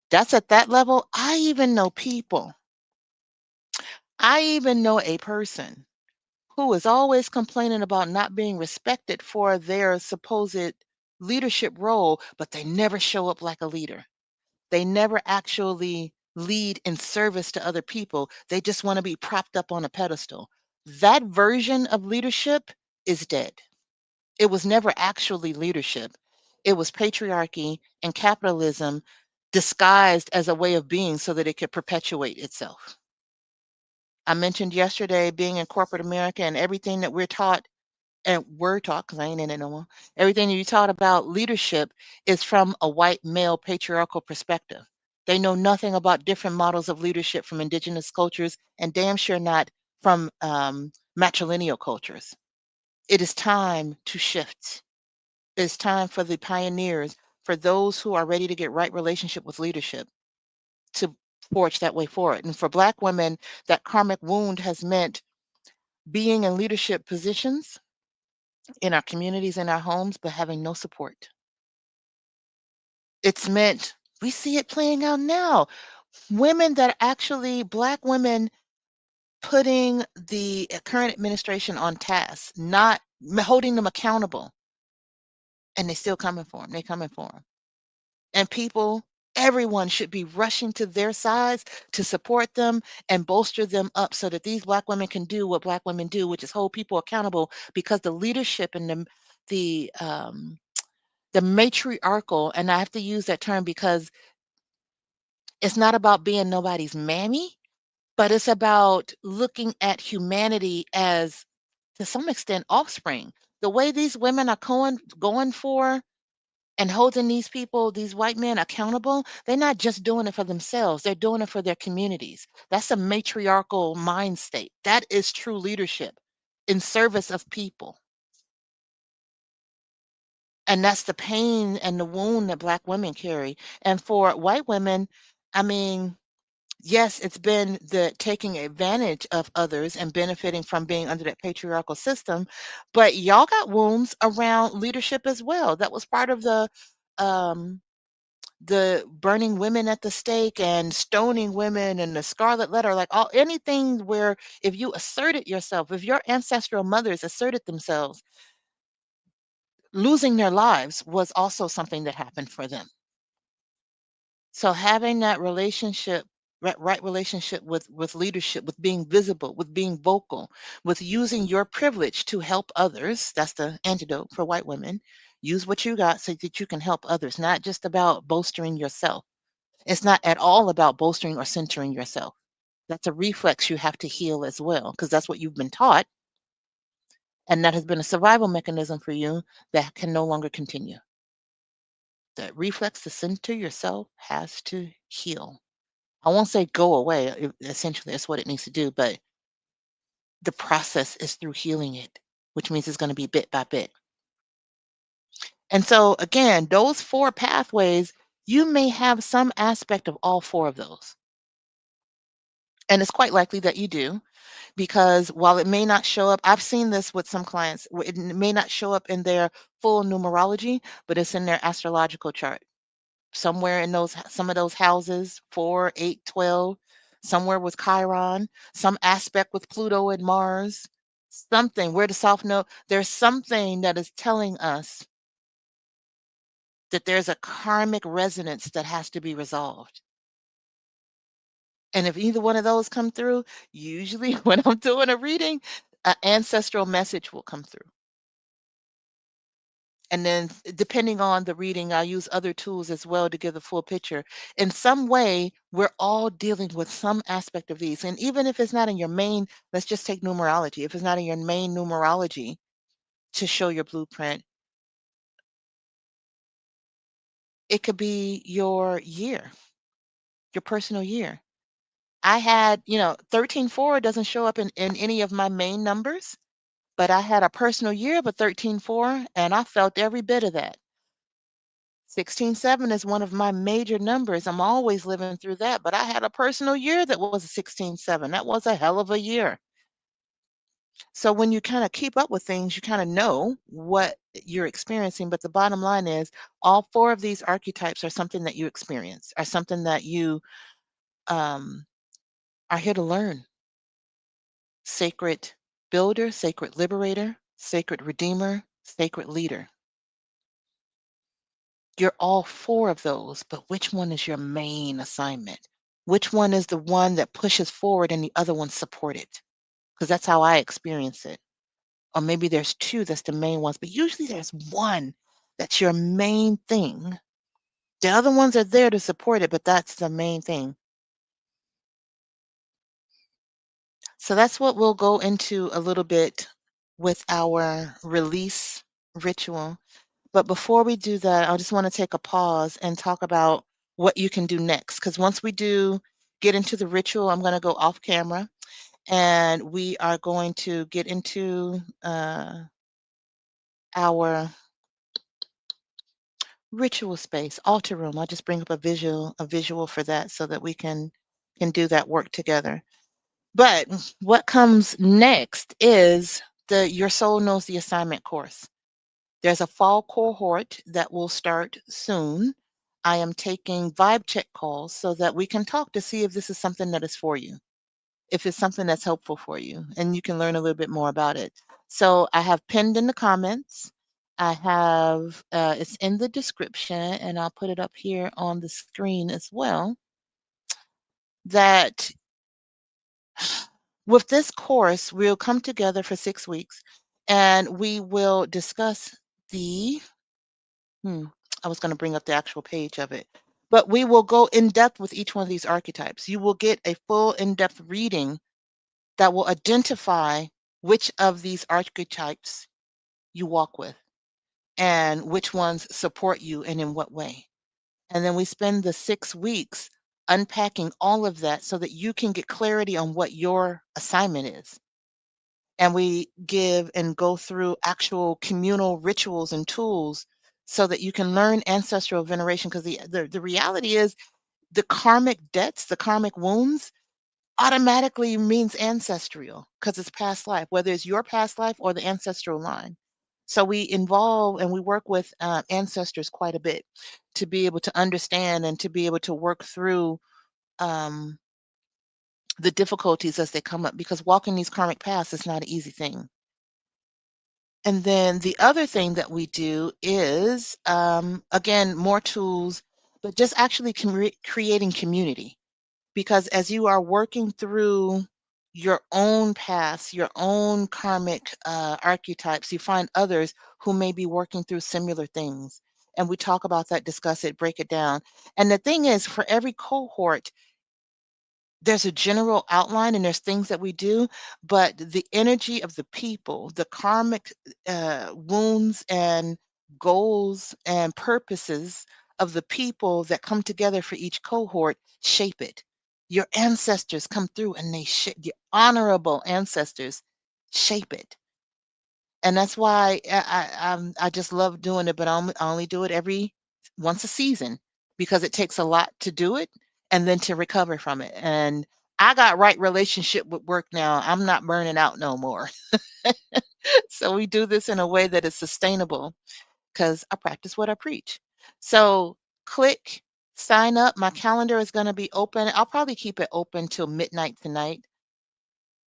That's at that level. I even know people. I even know a person who is always complaining about not being respected for their supposed leadership role, but they never show up like a leader. They never actually lead in service to other people. They just want to be propped up on a pedestal. That version of leadership is dead. It was never actually leadership. It was patriarchy and capitalism disguised as a way of being so that it could perpetuate itself. I mentioned yesterday being in corporate America and everything that we're taught and were taught, because I ain't in it no more. Everything you taught about leadership is from a white male patriarchal perspective. They know nothing about different models of leadership from indigenous cultures and damn sure not from matrilineal cultures. It is time to shift. It's time for the pioneers, for those who are ready to get right relationship with leadership, to forge that way forward. And for Black women, that karmic wound has meant being in leadership positions in our communities, in our homes, but having no support. It's meant, we see it playing out now. Women that actually, Black women putting the current administration on task, not holding them accountable, and they still coming for them. They coming for them. And people, everyone should be rushing to their sides to support them and bolster them up so that these Black women can do what Black women do, which is hold people accountable because the leadership and the matriarchal, and I have to use that term because it's not about being nobody's mammy, but it's about looking at humanity as, to some extent, offspring. The way these women are going for and holding these people, these white men accountable, they're not just doing it for themselves, they're doing it for their communities. That's a matriarchal mind state. That is true leadership in service of people. And that's the pain and the wound that Black women carry. And for white women, I mean, yes, it's been the taking advantage of others and benefiting from being under that patriarchal system, but y'all got wounds around leadership as well. That was part of um, the burning women at the stake and stoning women and the scarlet letter, like all anything where if you asserted yourself, if your ancestral mothers asserted themselves, losing their lives was also something that happened for them. So having that relationship, right relationship with leadership, with being visible, with being vocal, with using your privilege to help others, that's the antidote for white women. Use what you got so that you can help others, not just about bolstering yourself. It's not at all about bolstering or centering yourself. That's a reflex you have to heal as well, because that's what you've been taught, and that has been a survival mechanism for you that can no longer continue. The reflex to center yourself has to heal. I won't say go away. Essentially, that's what it needs to do. But the process is through healing it, which means it's going to be bit by bit. And so, again, those four pathways, you may have some aspect of all four of those. And it's quite likely that you do, because while it may not show up, I've seen this with some clients, where it may not show up in their full numerology, but it's in their astrological chart. Somewhere in some of those houses, 4, 8, 12, somewhere with Chiron, some aspect with Pluto and Mars, something where the South Node, there's something that is telling us that there's a karmic resonance that has to be resolved. And if either one of those come through, usually when I'm doing a reading, an ancestral message will come through. And then, depending on the reading, I'll use other tools as well to give the full picture. In some way, we're all dealing with some aspect of these. And even if it's not in your main, let's just take numerology. If it's not in your main numerology to show your blueprint, it could be your year, your personal year. I had, 13.4 doesn't show up in any of my main numbers, but I had a personal year of a 13.4, and I felt every bit of that. 16.7 is one of my major numbers. I'm always living through that, but I had a personal year that was a 16.7. That was a hell of a year. So when you kind of keep up with things, you kind of know what you're experiencing. But the bottom line is, all four of these archetypes are something that you experience, are something that you um, are here to learn. Sacred builder, sacred liberator, sacred redeemer, sacred leader. You're all four of those, but which one is your main assignment? Which one is the one that pushes forward and the other ones support it? Because that's how I experience it. Or maybe there's two that's the main ones, but usually there's one that's your main thing. The other ones are there to support it, but that's the main thing. So that's what we'll go into a little bit with our release ritual. But before we do that, I just want to take a pause and talk about what you can do next. Because once we do get into the ritual, I'm going to go off camera and we are going to get into our ritual space, altar room. I'll just bring up a visual for that so that we can do that work together. But what comes next is the Your Soul Knows the Assignment course. There's a fall cohort that will start soon. I am taking vibe check calls so that we can talk to see if this is something that is for you, if it's something that's helpful for you, and you can learn a little bit more about it. So I have pinned in the comments. I have, it's in the description, and I'll put it up here on the screen as well, that with this course, we'll come together for 6 weeks and we will discuss the Hmm. I was going to bring up the actual page of it. But we will go in depth with each one of these archetypes. You will get a full in depth reading that will identify which of these archetypes you walk with and which ones support you and in what way. And then we spend the 6 weeks unpacking all of that so that you can get clarity on what your assignment is. And we give and go through actual communal rituals and tools so that you can learn ancestral veneration, because the reality is the karmic debts, the karmic wounds automatically means ancestral because it's past life, whether it's your past life or the ancestral line. So we involve and we work with ancestors quite a bit to be able to understand and to be able to work through um, the difficulties as they come up, because walking these karmic paths is not an easy thing. And then the other thing that we do is, again, more tools, but just actually creating community. Because as you are working through your own past, your own karmic archetypes, you find others who may be working through similar things. And we talk about that, discuss it, break it down. And the thing is, for every cohort, there's a general outline and there's things that we do, but the energy of the people, the karmic wounds and goals and purposes of the people that come together for each cohort shape it. Your ancestors come through and they shape, the honorable ancestors shape it. And that's why I just love doing it, but I only do it every once a season because it takes a lot to do it and then to recover from it. And I got right relationship with work now. I'm not burning out no more. So we do this in a way that is sustainable because I practice what I preach. So click sign up. My calendar is going to be open. I'll probably keep it open till midnight tonight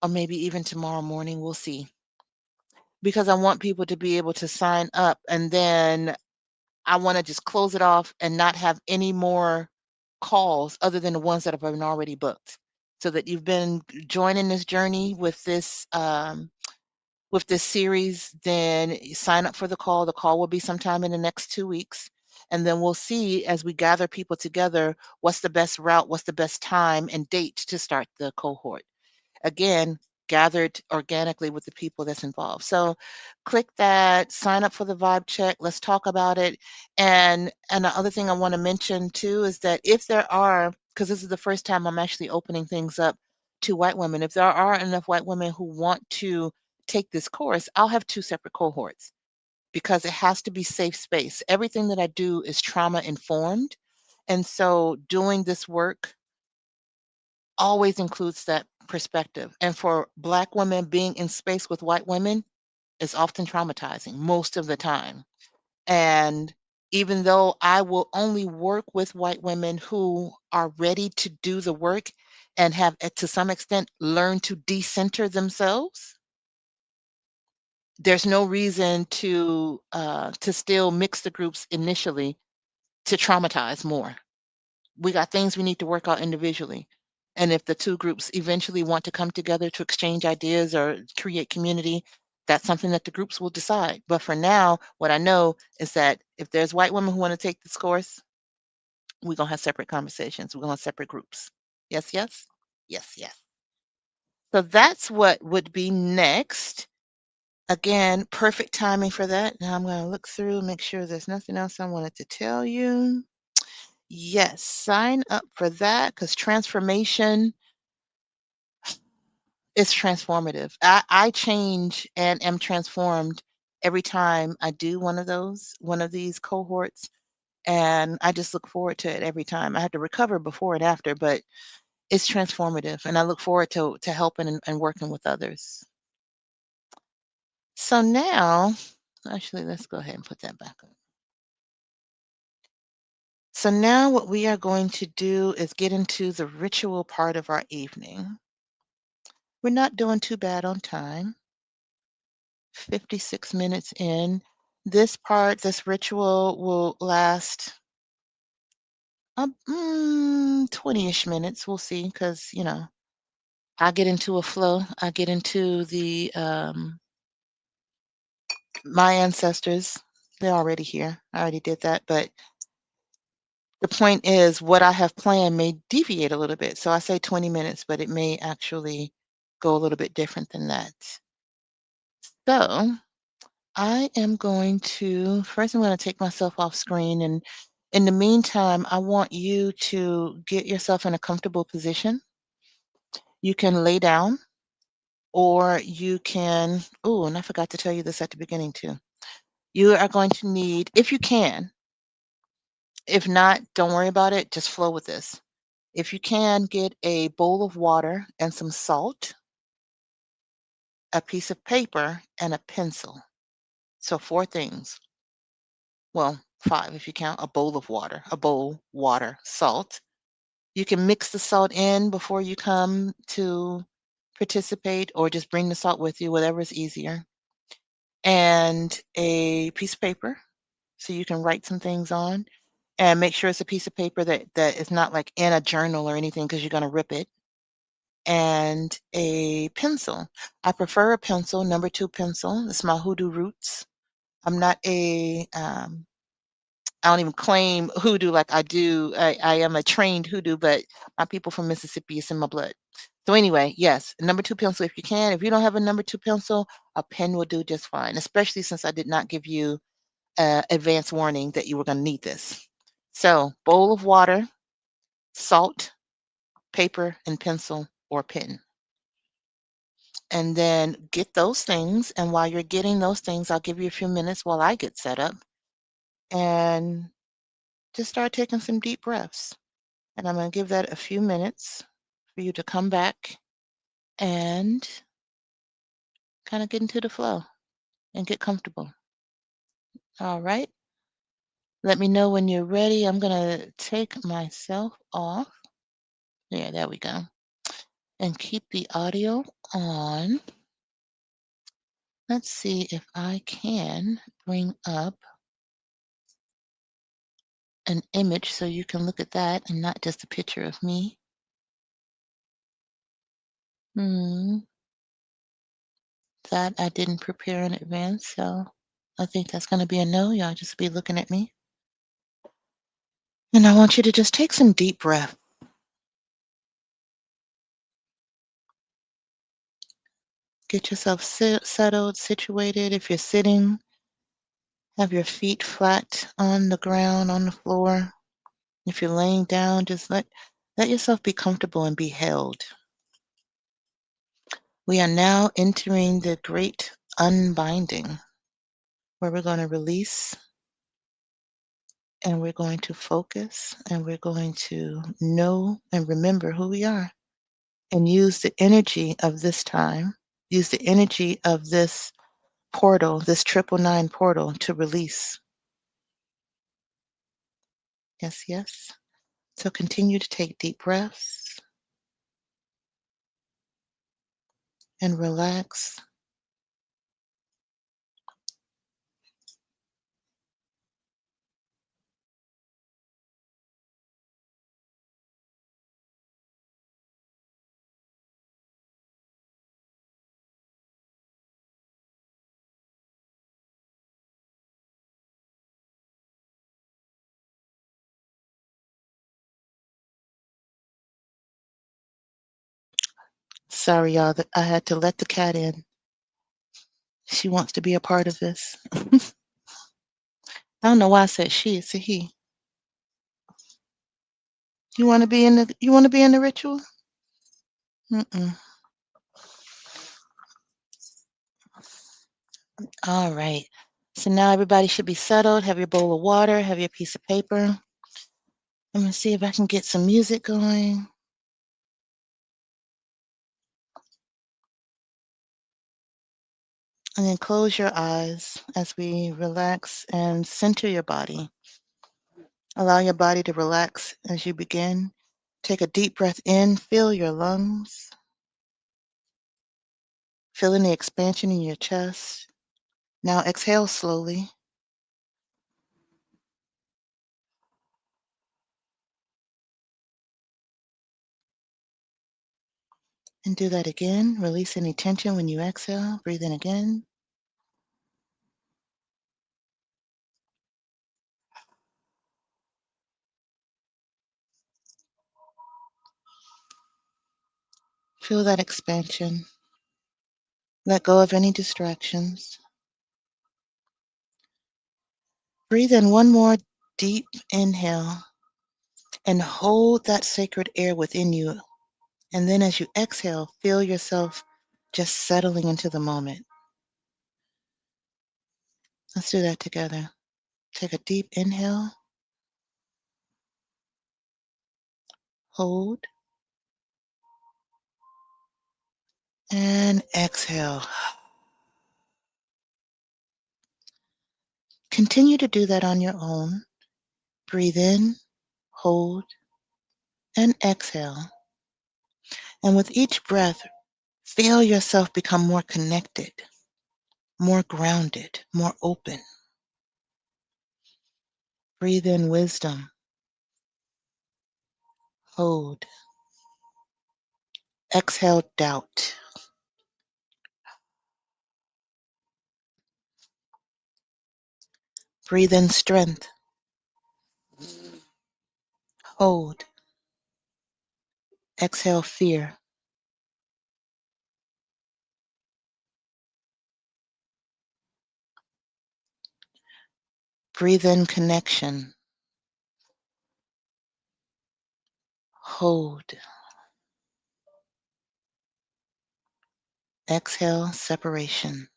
or maybe even tomorrow morning. We'll see. Because I want people to be able to sign up, and then I want to just close it off and not have any more calls other than the ones that have been already booked. So that you've been joining this journey with this series, then sign up for the call. The call will be sometime in the next 2 weeks. And then we'll see as we gather people together, what's the best route, what's the best time and date to start the cohort. Again, gathered organically with the people that's involved. So click that, sign up for the vibe check. Let's talk about it. And the other thing I want to mention too is that if there are, because this is the first time I'm actually opening things up to white women, if there are enough white women who want to take this course, I'll have two separate cohorts because it has to be safe space. Everything that I do is trauma informed. And so doing this work always includes that perspective. And for Black women, being in space with white women is often traumatizing most of the time. And even though I will only work with white women who are ready to do the work and have, to some extent, learned to decenter themselves, there's no reason to still mix the groups initially to traumatize more. We got things we need to work out individually. And if the two groups eventually want to come together to exchange ideas or create community, that's something that the groups will decide. But for now, what I know is that if there's white women who want to take this course, we're going to have separate conversations. We're going to have separate groups. Yes, yes, yes, yes. So that's what would be next. Again, perfect timing for that. Now I'm going to look through, make sure there's nothing else I wanted to tell you. Yes, sign up for that because transformation is transformative. I change and am transformed every time I do one of these cohorts. And I just look forward to it every time. I had to recover before and after, but it's transformative. And I look forward to helping and working with others. So now, actually, let's go ahead and put that back up. So now what we are going to do is get into the ritual part of our evening. We're not doing too bad on time. 56 minutes in. This ritual will last 20-ish minutes. We'll see, because, I get into a flow. I get into my ancestors. They're already here. I already did that. But the point is, what I have planned may deviate a little bit. So I say 20 minutes, but it may actually go a little bit different than that. So I am going to, first, I'm going to take myself off screen. And in the meantime, I want you to get yourself in a comfortable position. You can lay down or you can, oh, and I forgot to tell you this at the beginning too. You are going to need, if you can, if not, don't worry about it, just flow with this. If you can, get a bowl of water and some salt, a piece of paper, and a pencil. So 4 things. Well, 5 if you count a bowl of water, water, salt. You can mix the salt in before you come to participate, or just bring the salt with you, whatever is easier. And a piece of paper so you can write some things on. And make sure it's a piece of paper that is not like in a journal or anything, because you're going to rip it. And a pencil. I prefer a pencil, number 2 pencil. It's my hoodoo roots. I'm not I don't even claim hoodoo like I do. I am a trained hoodoo, but my people from Mississippi is in my blood. So anyway, yes, number 2 pencil if you can. If you don't have a number 2 pencil, a pen will do just fine, especially since I did not give you advance warning that you were going to need this. So bowl of water, salt, paper, and pencil or pen. and then get those things. And while you're getting those things, I'll give you a few minutes while I get set up and just start taking some deep breaths. And I'm going to give that a few minutes for you to come back and kind of get into the flow and get comfortable. All right. Let me know when you're ready. I'm going to take myself off. Yeah, there we go. And keep the audio on. Let's see if I can bring up an image so you can look at that and not just a picture of me. Hmm, that I didn't prepare in advance, so I think that's going to be a no. Y'all just be looking at me. And I want you to just take some deep breath. Get yourself settled, situated. If you're sitting, have your feet flat on the ground, on the floor. If you're laying down, just let yourself be comfortable and be held. We are now entering the Great Unbinding, where we're going to release and we're going to focus and we're going to know and remember who we are and use the energy of this time, use the energy of this portal, this 999 portal to release. Yes, yes. So continue to take deep breaths and relax. Sorry, y'all, that I had to let the cat in. She wants to be a part of this. I don't know why I said she. It's a he. You want to be in the ritual? Mm-mm. All right. So now everybody should be settled. Have your bowl of water, have your piece of paper. I'm going to see if I can get some music going. And then close your eyes as we relax and center your body. Allow your body to relax as you begin. Take a deep breath in, fill your lungs, feeling the expansion in your chest. Now exhale slowly. And do that again. Release any tension when you exhale. Breathe in again. Feel that expansion. Let go of any distractions. Breathe in one more deep inhale and hold that sacred air within you. And then as you exhale, feel yourself just settling into the moment. Let's do that together. Take a deep inhale, hold, and exhale. Continue to do that on your own. Breathe in, hold, and exhale. And with each breath, feel yourself become more connected, more grounded, more open. Breathe in wisdom, hold. Exhale doubt. Breathe in strength, hold. Exhale fear. Breathe in connection, hold. Exhale, separation.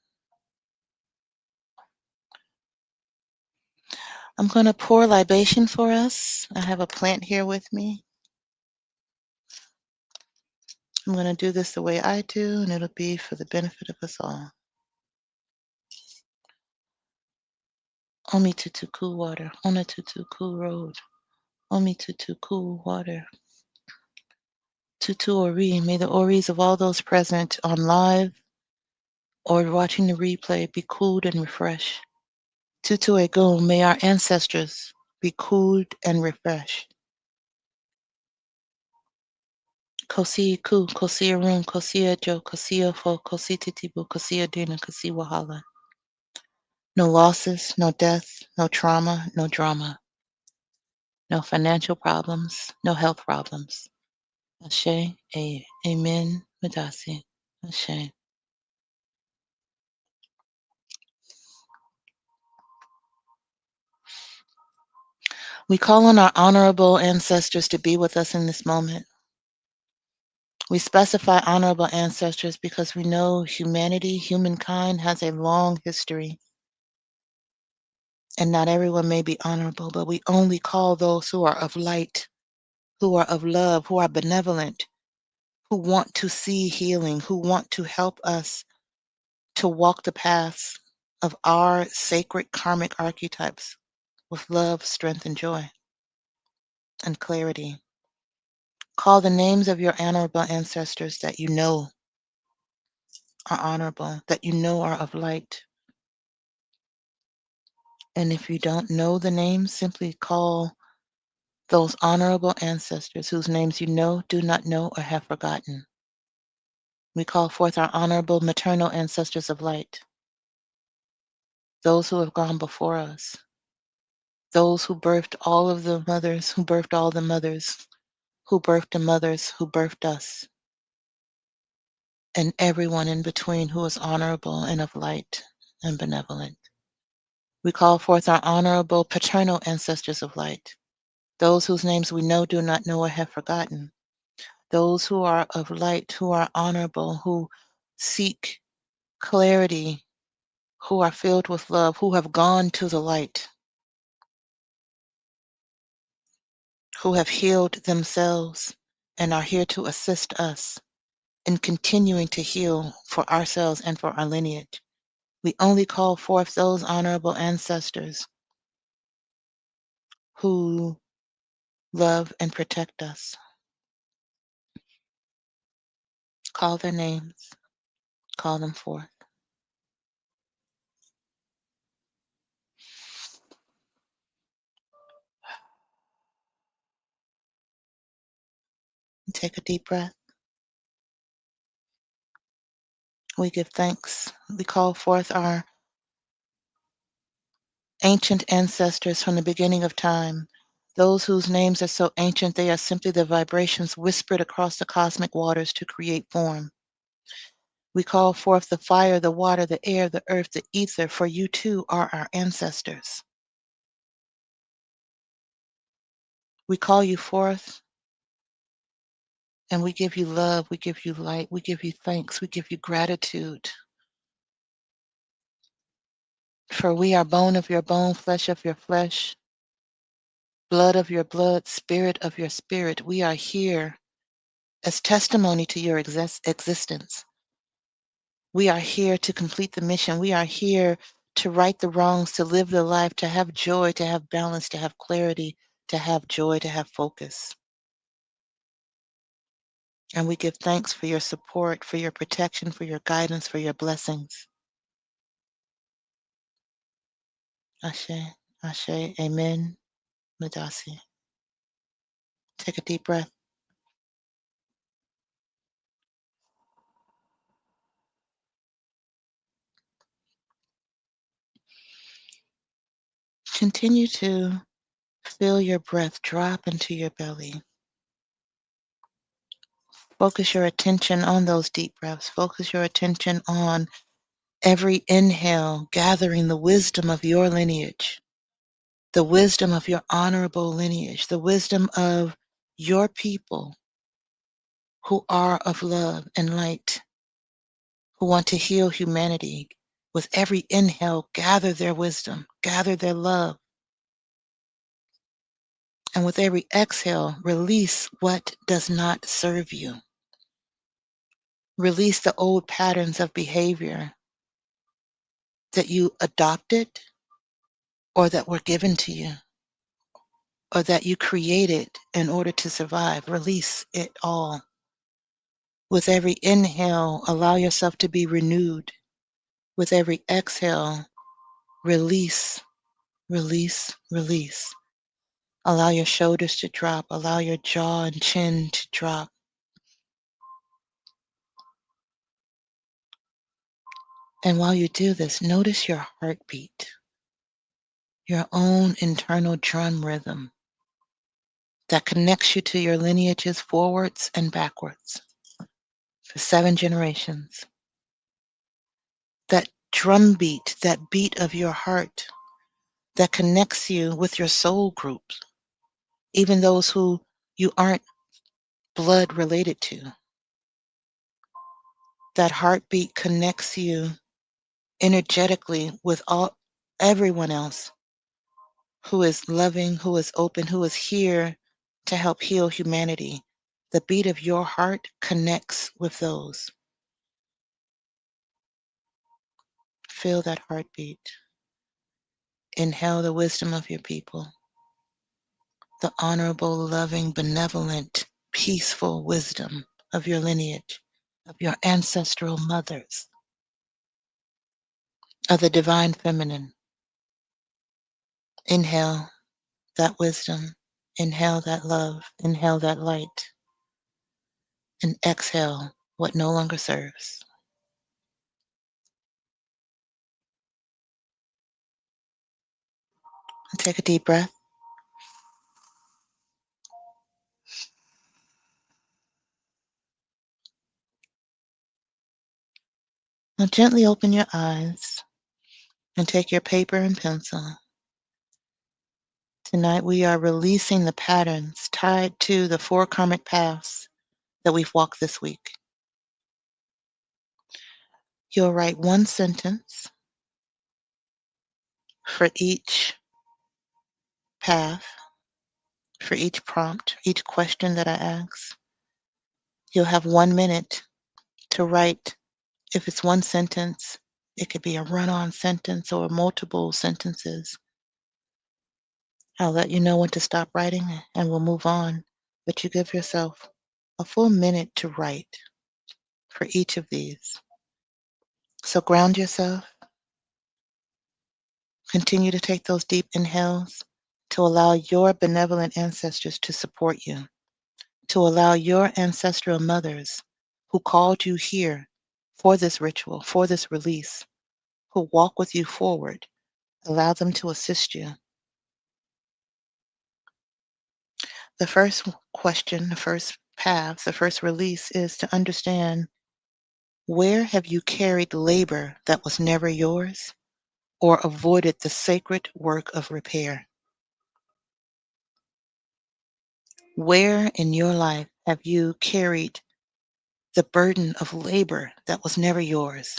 I'm going to pour libation for us. I have a plant here with me. I'm going to do this the way I do, and it'll be for the benefit of us all. Omi tutu cool water. Ona tutu cool road. Omi tutu cool water. Tutu ori. May the oris of all those present on live or watching the replay be cooled and refreshed. Tutu ego. May our ancestors be cooled and refreshed. Kosi ku, kosia room, kosia jo, kosia fo, kosi titibu, kosia dina, kosi wahala. No losses, no death, no trauma, no drama. No financial problems, no health problems. Ashe, amen, Madasi. Ashe. We call on our honorable ancestors to be with us in this moment. We specify honorable ancestors because we know humanity, humankind has a long history. And not everyone may be honorable, but we only call those who are of light, who are of love, who are benevolent, who want to see healing, who want to help us to walk the paths of our sacred karmic archetypes with love, strength, and joy, and clarity. Call the names of your honorable ancestors that you know are honorable, that you know are of light. And if you don't know the names, simply call those honorable ancestors whose names you know, do not know, or have forgotten. We call forth our honorable maternal ancestors of light, those who have gone before us, those who birthed all of the mothers, who birthed all the mothers, who birthed the mothers, who birthed us, and everyone in between who is honorable and of light and benevolent. We call forth our honorable paternal ancestors of light, those whose names we know, do not know, or have forgotten, those who are of light, who are honorable, who seek clarity, who are filled with love, who have gone to the light, who have healed themselves and are here to assist us in continuing to heal for ourselves and for our lineage. We only call forth those honorable ancestors who love and protect us. Call their names, call them forth. Take a deep breath. We give thanks. We call forth our ancient ancestors from the beginning of time, those whose names are so ancient they are simply the vibrations whispered across the cosmic waters to create form. We call forth the fire, the water, the air, the earth, the ether, for you too are our ancestors. We call you forth and we give you love, we give you light, we give you thanks, we give you gratitude. For we are bone of your bone, flesh of your flesh, blood of your blood, spirit of your spirit. We are here as testimony to your existence. We are here to complete the mission. We are here to right the wrongs, to live the life, to have joy, to have balance, to have clarity, to have joy, to have focus. And we give thanks for your support, for your protection, for your guidance, for your blessings. Ashe, Ashe, Amen, Madasi. Take a deep breath. Continue to feel your breath drop into your belly. Focus your attention on those deep breaths. Focus your attention on every inhale, gathering the wisdom of your lineage, the wisdom of your honorable lineage, the wisdom of your people who are of love and light, who want to heal humanity. With every inhale, gather their wisdom, gather their love. And with every exhale, release what does not serve you. Release the old patterns of behavior that you adopted or that were given to you or that you created in order to survive. Release it all. With every inhale, allow yourself to be renewed. With every exhale, release, release, release. Allow your shoulders to drop. Allow your jaw and chin to drop. And while you do this, notice your heartbeat, your own internal drum rhythm that connects you to your lineages forwards and backwards for 7 generations. That drum beat, that beat of your heart that connects you with your soul groups, even those who you aren't blood related to. That heartbeat connects you energetically with everyone else who is loving, who is open, who is here to help heal humanity. The beat of your heart connects with those. Feel that heartbeat. Inhale the wisdom of your people, the honorable, loving, benevolent, peaceful wisdom of your lineage, of your ancestral mothers, of the divine feminine. Inhale that wisdom. Inhale that love. Inhale that light. And exhale what no longer serves. And take a deep breath. Now gently open your eyes and take your paper and pencil. Tonight we are releasing the patterns tied to the 4 karmic paths that we've walked this week. You'll write 1 sentence for each path, for each prompt, each question that I ask. You'll have 1 minute to write. If it's 1 sentence, it could be a run-on sentence or multiple sentences. I'll let you know when to stop writing and we'll move on. But you give yourself a full minute to write for each of these. So ground yourself. Continue to take those deep inhales to allow your benevolent ancestors to support you, to allow your ancestral mothers who called you here for this ritual, for this release, who walk with you forward, allow them to assist you. The first question, the first path, the first release is to understand, where have you carried labor that was never yours or avoided the sacred work of repair? Where in your life have you carried the burden of labor that was never yours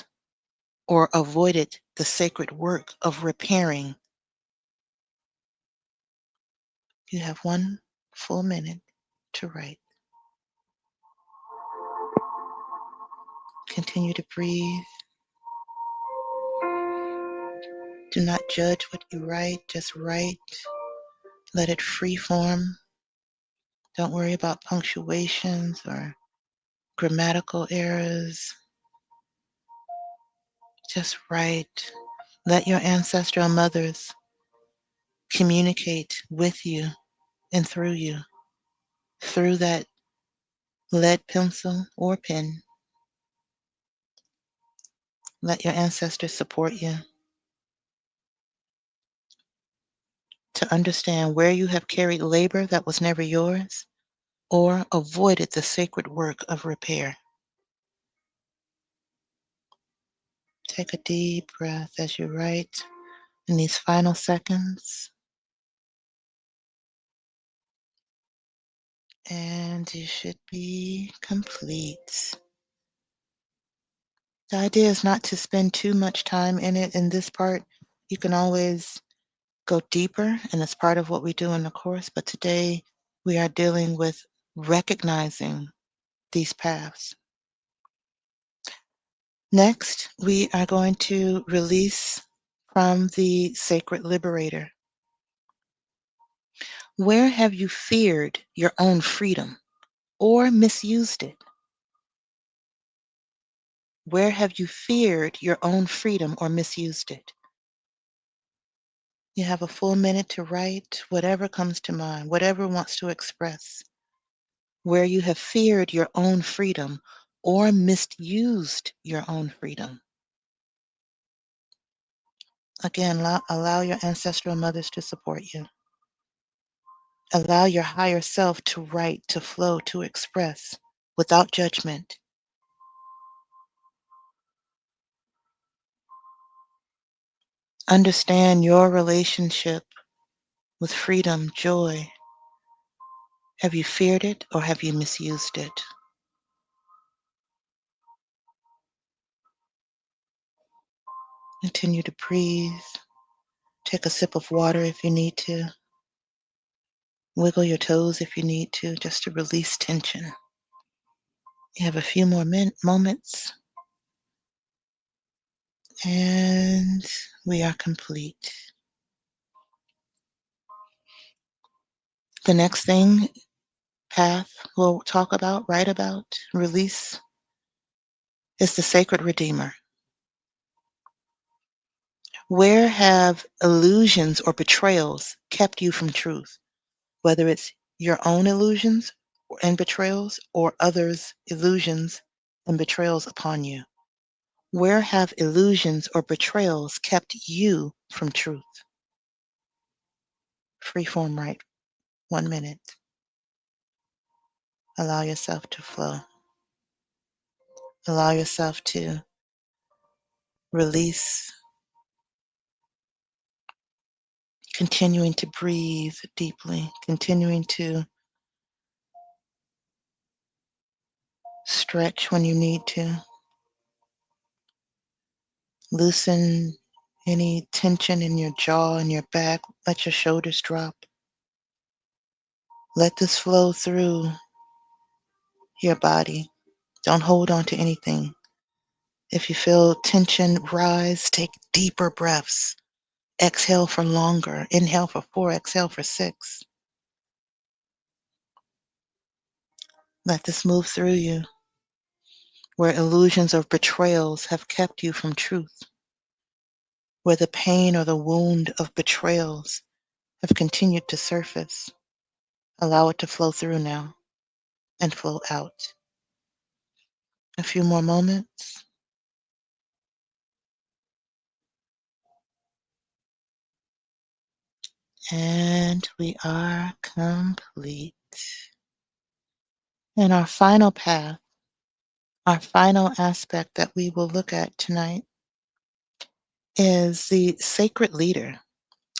or avoided the sacred work of repairing? You have 1 full minute to write. Continue to breathe. Do not judge what you write, just write. Let it free form. Don't worry about punctuations or grammatical errors. Just write. Let your ancestral mothers communicate with you and through that lead pencil or pen. Let your ancestors support you to understand where you have carried labor that was never yours or avoided the sacred work of repair. Take a deep breath as you write in these final seconds. And you should be complete. The idea is not to spend too much time in it in this part. You can always go deeper, and it's part of what we do in the course. But today we are dealing with recognizing these paths. Next, we are going to release from the Sacred Liberator. Where have you feared your own freedom or misused it? Where have you feared your own freedom or misused it? You have a full minute to write whatever comes to mind, whatever wants to express. Where you have feared your own freedom or misused your own freedom. Again, allow your ancestral mothers to support you. Allow your higher self to write, to flow, to express without judgment. Understand your relationship with freedom, joy. Have you feared it or have you misused it? Continue to breathe. Take a sip of water if you need to. Wiggle your toes if you need to, just to release tension. You have a few more moments, and we are complete. The next thing, path, we'll talk about, write about, release, is the sacred redeemer. Where have illusions or betrayals kept you from truth? Whether it's your own illusions and betrayals or others' illusions and betrayals upon you. Where have illusions or betrayals kept you from truth? Freeform right, 1 minute. Allow yourself to flow. Allow yourself to release, continuing to breathe deeply, continuing to stretch when you need to. Loosen any tension in your jaw and your back. Let your shoulders drop. Let this flow through your body. Don't hold on to anything. If you feel tension rise, take deeper breaths. Exhale for longer. Inhale for 4, exhale for 6. Let this move through you. Where illusions or betrayals have kept you from truth. Where the pain or the wound of betrayals have continued to surface. Allow it to flow through now and flow out. A few more moments. And we are complete. And our final path, our final aspect that we will look at tonight is the sacred leader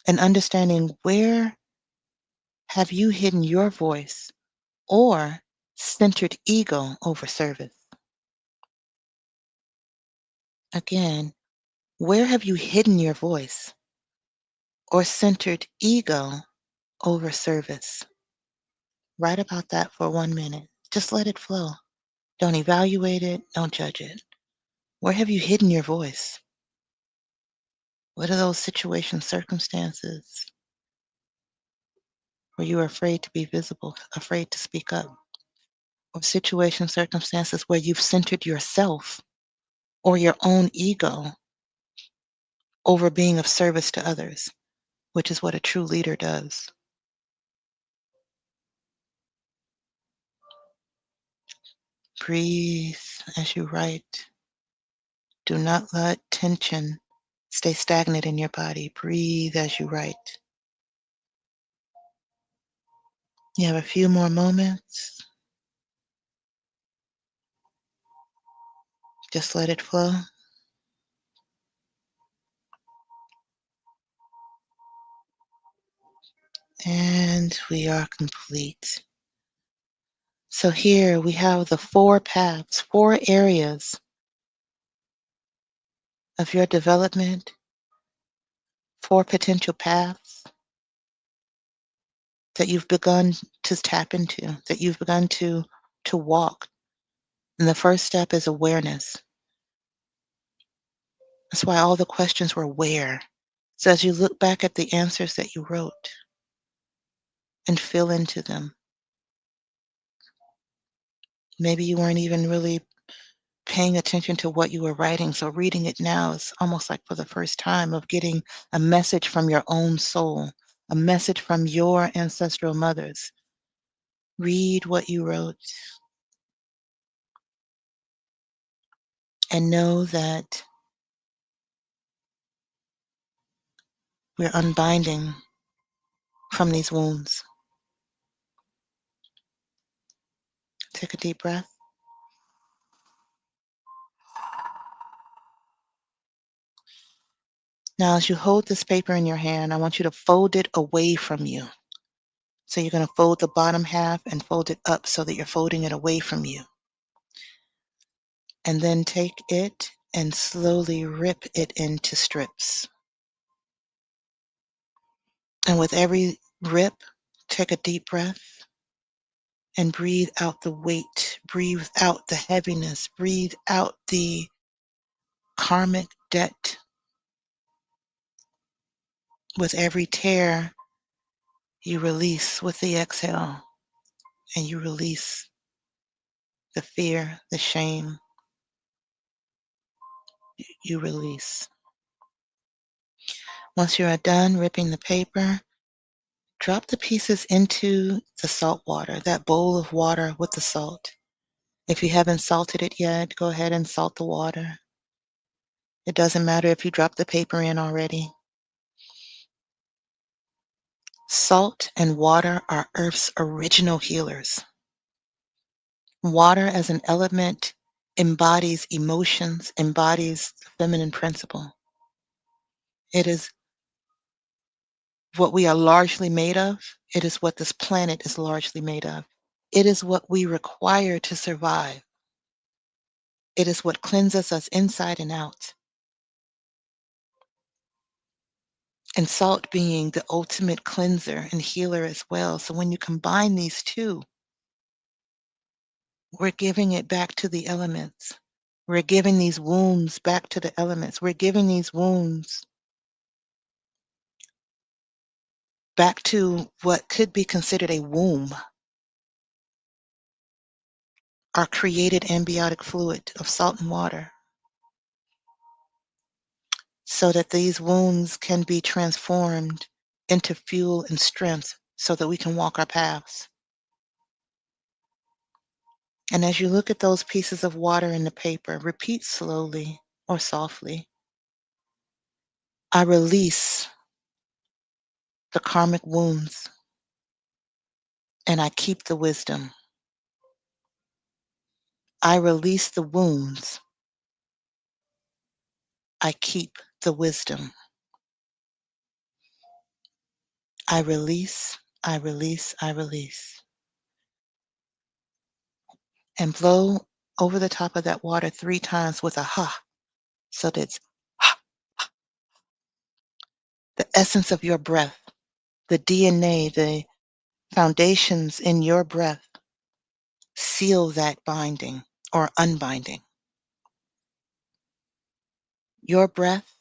and understanding where have you hidden your voice or centered ego over service. Again, where have you hidden your voice or centered ego over service? Write about that for 1 minute. Just let it flow. Don't evaluate it. Don't judge it. Where have you hidden your voice? What are those situations, circumstances where you are afraid to be visible, afraid to speak up? Or situations, circumstances where you've centered yourself or your own ego over being of service to others, which is what a true leader does. Breathe as you write. Do not let tension stay stagnant in your body. Breathe as you write. You have a few more moments. Just let it flow. And we are complete. So here we have the 4 paths, 4 areas of your development, 4 potential paths that you've begun to tap into, that you've begun to walk. And the first step is awareness. That's why all the questions were where. So as you look back at the answers that you wrote and feel into them, maybe you weren't even really paying attention to what you were writing. So reading it now is almost like for the first time of getting a message from your own soul, a message from your ancestral mothers. Read what you wrote and know that we're unbinding from these wounds. Take a deep breath. Now, as you hold this paper in your hand, I want you to fold it away from you. So you're going to fold the bottom half and fold it up so that you're folding it away from you. And then take it and slowly rip it into strips. And with every rip, take a deep breath and breathe out the weight, breathe out the heaviness, breathe out the karmic debt. With every tear, you release with the exhale, and you release the fear, the shame, you release. Once you are done ripping the paper, drop the pieces into the salt water, that bowl of water with the salt. If you haven't salted it yet, go ahead and salt the water. It doesn't matter if you drop the paper in already. Salt and water are Earth's original healers. Water as an element embodies emotions, embodies the feminine principle. It is what we are largely made of. It is what this planet is largely made of. It is what we require to survive. It is what cleanses us inside and out. And salt being the ultimate cleanser and healer as well. So when you combine these two, we're giving it back to the elements. We're giving these wounds back to the elements. We're giving these wounds back to what could be considered a womb, our created amniotic fluid of salt and water, so that these wounds can be transformed into fuel and strength so that we can walk our paths. And as you look at those pieces of water in the paper, repeat slowly or softly, I release the karmic wounds and I keep the wisdom. I release the wounds. I keep the wisdom. I release, I release, I release. And blow over the top of that water 3 times with a ha. So that's ha, the essence of your breath, the DNA, the foundations in your breath seal that binding or unbinding. Your breath,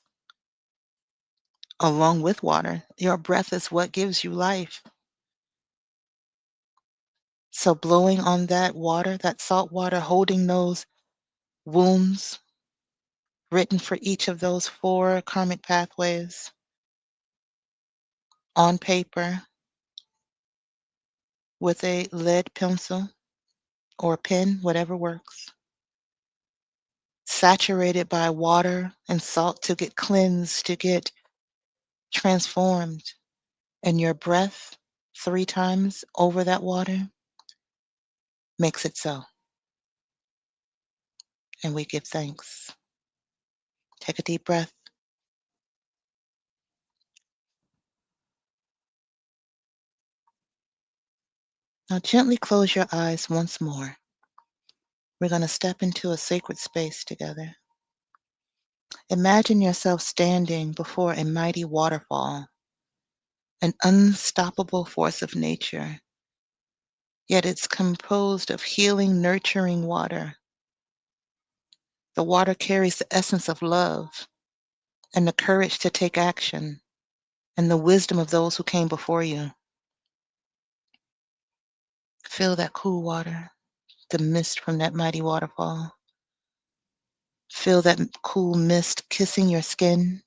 along with water, your breath is what gives you life. So blowing on that water, that salt water, holding those wounds written for each of those 4 karmic pathways on paper with a lead pencil or pen, whatever works, saturated by water and salt to get cleansed, to get transformed. And your breath 3 times over that water makes it so. And we give thanks. Take a deep breath. Now gently close your eyes once more. We're going to step into a sacred space together. Imagine yourself standing before a mighty waterfall, an unstoppable force of nature, yet it's composed of healing, nurturing water. The water carries the essence of love and the courage to take action and the wisdom of those who came before you. Feel that cool water, the mist from that mighty waterfall. Feel that cool mist kissing your skin,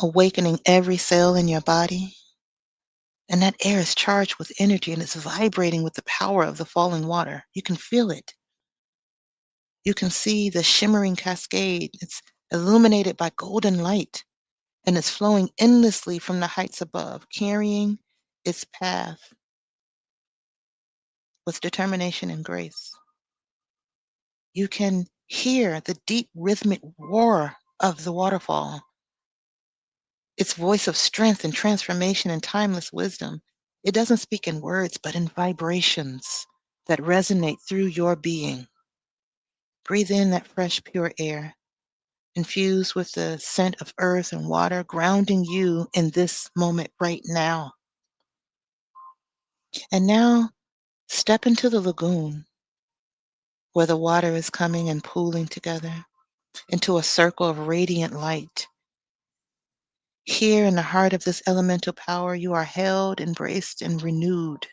awakening every cell in your body. And that air is charged with energy and it's vibrating with the power of the falling water. You can feel it. You can see the shimmering cascade. It's illuminated by golden light and it's flowing endlessly from the heights above, carrying its path with determination and grace. You can hear the deep rhythmic roar of the waterfall, its voice of strength and transformation and timeless wisdom. It doesn't speak in words, but in vibrations that resonate through your being. Breathe in that fresh, pure air, infused with the scent of earth and water, grounding you in this moment right now. And now, step into the lagoon where the water is coming and pooling together into a circle of radiant light. Here in the heart of this elemental power, you are held, embraced, and renewed.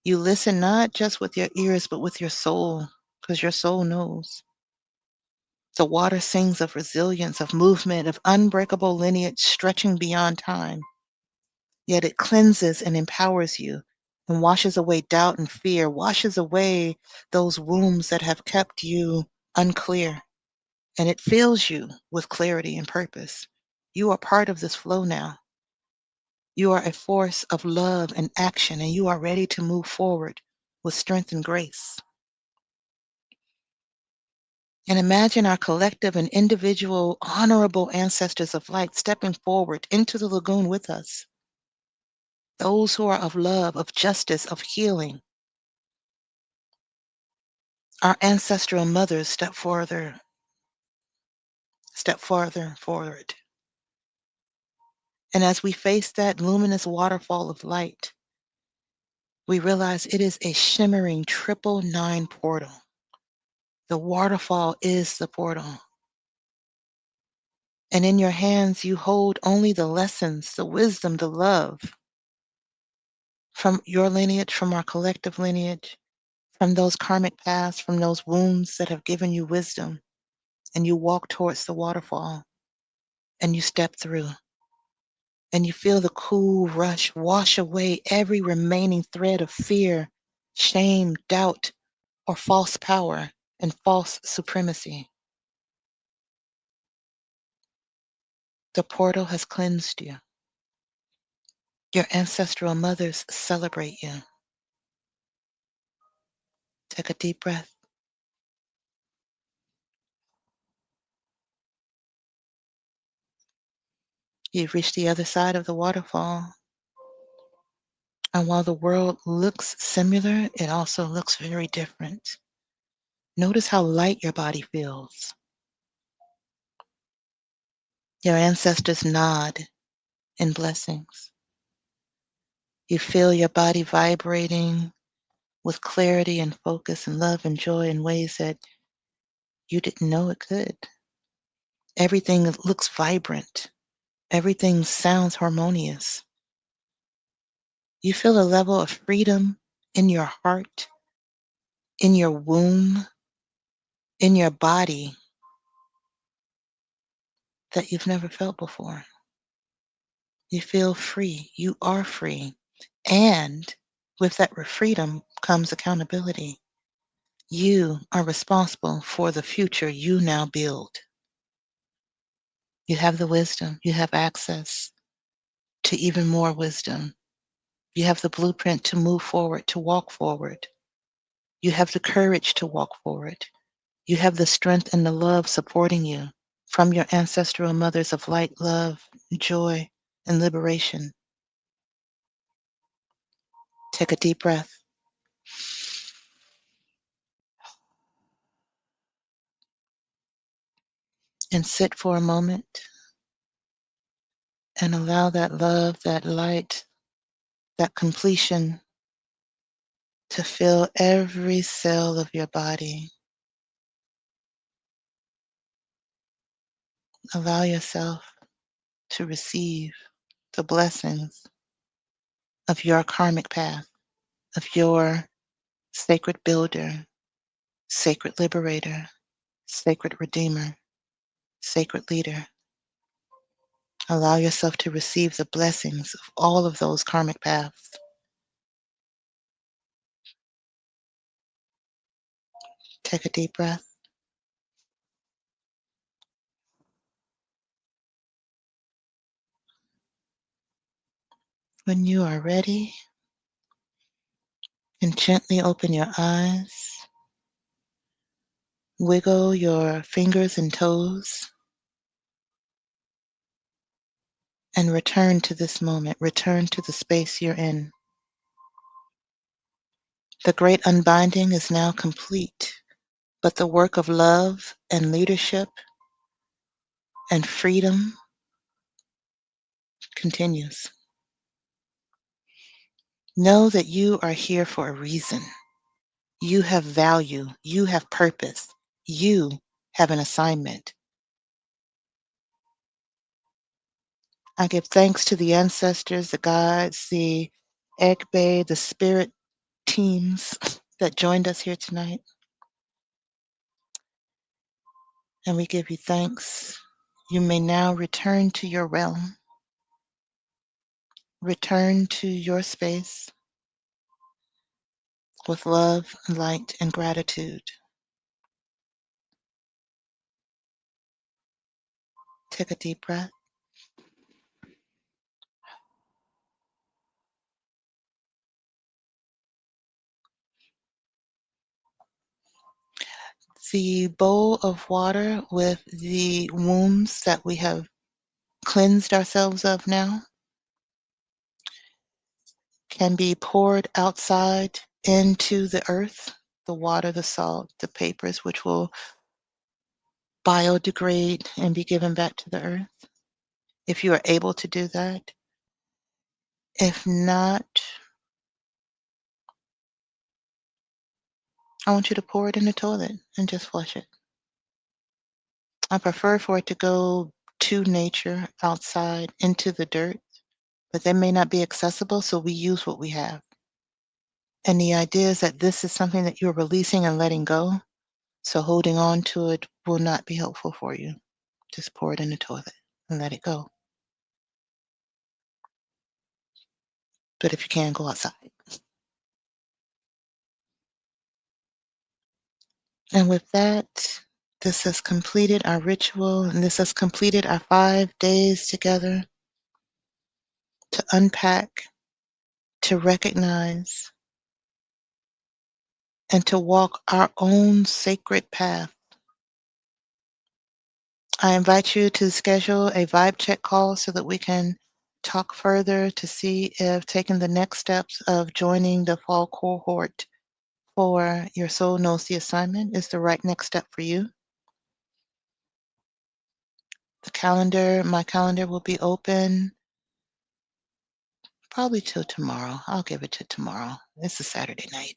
You listen not just with your ears, but with your soul, because your soul knows. The water sings of resilience, of movement, of unbreakable lineage stretching beyond time. Yet it cleanses and empowers you and washes away doubt and fear, washes away those wombs that have kept you unclear. And it fills you with clarity and purpose. You are part of this flow now. You are a force of love and action, and you are ready to move forward with strength and grace. And imagine our collective and individual honorable ancestors of light stepping forward into the lagoon with us. Those who are of love, of justice, of healing. Our ancestral mothers step farther forward. And as we face that luminous waterfall of light, we realize it is a shimmering triple nine portal. The waterfall is the portal. And in your hands, you hold only the lessons, the wisdom, the love from your lineage, from our collective lineage, from those karmic paths, from those wounds that have given you wisdom. And you walk towards the waterfall and you step through and you feel the cool rush wash away every remaining thread of fear, shame, doubt, or false power and false supremacy. The portal has cleansed you. Your ancestral mothers celebrate you. Take a deep breath. You've reached the other side of the waterfall. And while the world looks similar, it also looks very different. Notice how light your body feels. Your ancestors nod in blessings. You feel your body vibrating with clarity and focus and love and joy in ways that you didn't know it could. Everything looks vibrant. Everything sounds harmonious. You feel a level of freedom in your heart, in your womb, in your body that you've never felt before. You feel free. You are free. And with that freedom comes accountability. You are responsible for the future you now build. You have the wisdom. You have access to even more wisdom. You have the blueprint to move forward, to walk forward. You have the courage to walk forward. You have the strength and the love supporting you from your ancestral mothers of light, love, joy, and liberation. Take a deep breath. and sit for a moment and allow that love, that light, that completion to fill every cell of your body. Allow yourself to receive the blessings of your karmic path, of your sacred builder, sacred liberator, sacred redeemer, sacred leader. Allow yourself to receive the blessings of all of those karmic paths. Take a deep breath. When you are ready, and gently open your eyes. Wiggle your fingers and toes and return to this moment. Return to the space you're in. The great unbinding is now complete, but the work of love and leadership and freedom continues. Know that you are here for a reason. You have value. You have purpose. You have an assignment. I give thanks to the ancestors, the guides, the Egbe, the spirit teams that joined us here tonight. And we give you thanks. You may now return to your realm, return to your space with love, light, and gratitude. Take a deep breath. The bowl of water with the wounds that we have cleansed ourselves of now can be poured outside into the earth, the water, the salt, the papers, which will biodegrade and be given back to the earth, if you are able to do that. If not, I want you to pour it in the toilet and just flush it. I prefer for it to go to nature, outside, into the dirt, but they may not be accessible, so we use what we have. And the idea is that this is something that you're releasing and letting go, so holding on to it will not be helpful for you. Just pour it in the toilet and let it go. But if you can, go outside. And with that, this has completed our ritual, and this has completed our 5 days together to unpack, to recognize, and to walk our own sacred path. I invite you to schedule a vibe check call so that we can talk further to see if taking the next steps of joining the fall cohort for Your Soul Knows the Assignment is the right next step for you. My calendar will be open probably till tomorrow. I'll give it to tomorrow. It's a Saturday night.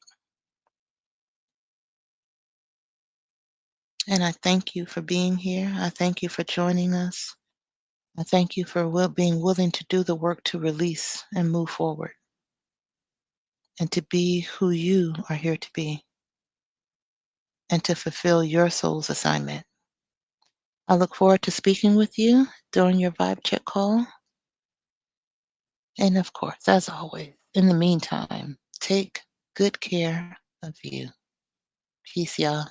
And I thank you for being here. I thank you for joining us. I thank you for being willing to do the work to release and move forward and to be who you are here to be and to fulfill your soul's assignment. I look forward to speaking with you during your vibe check call. And of course, as always, in the meantime, take good care of you. Peace, y'all.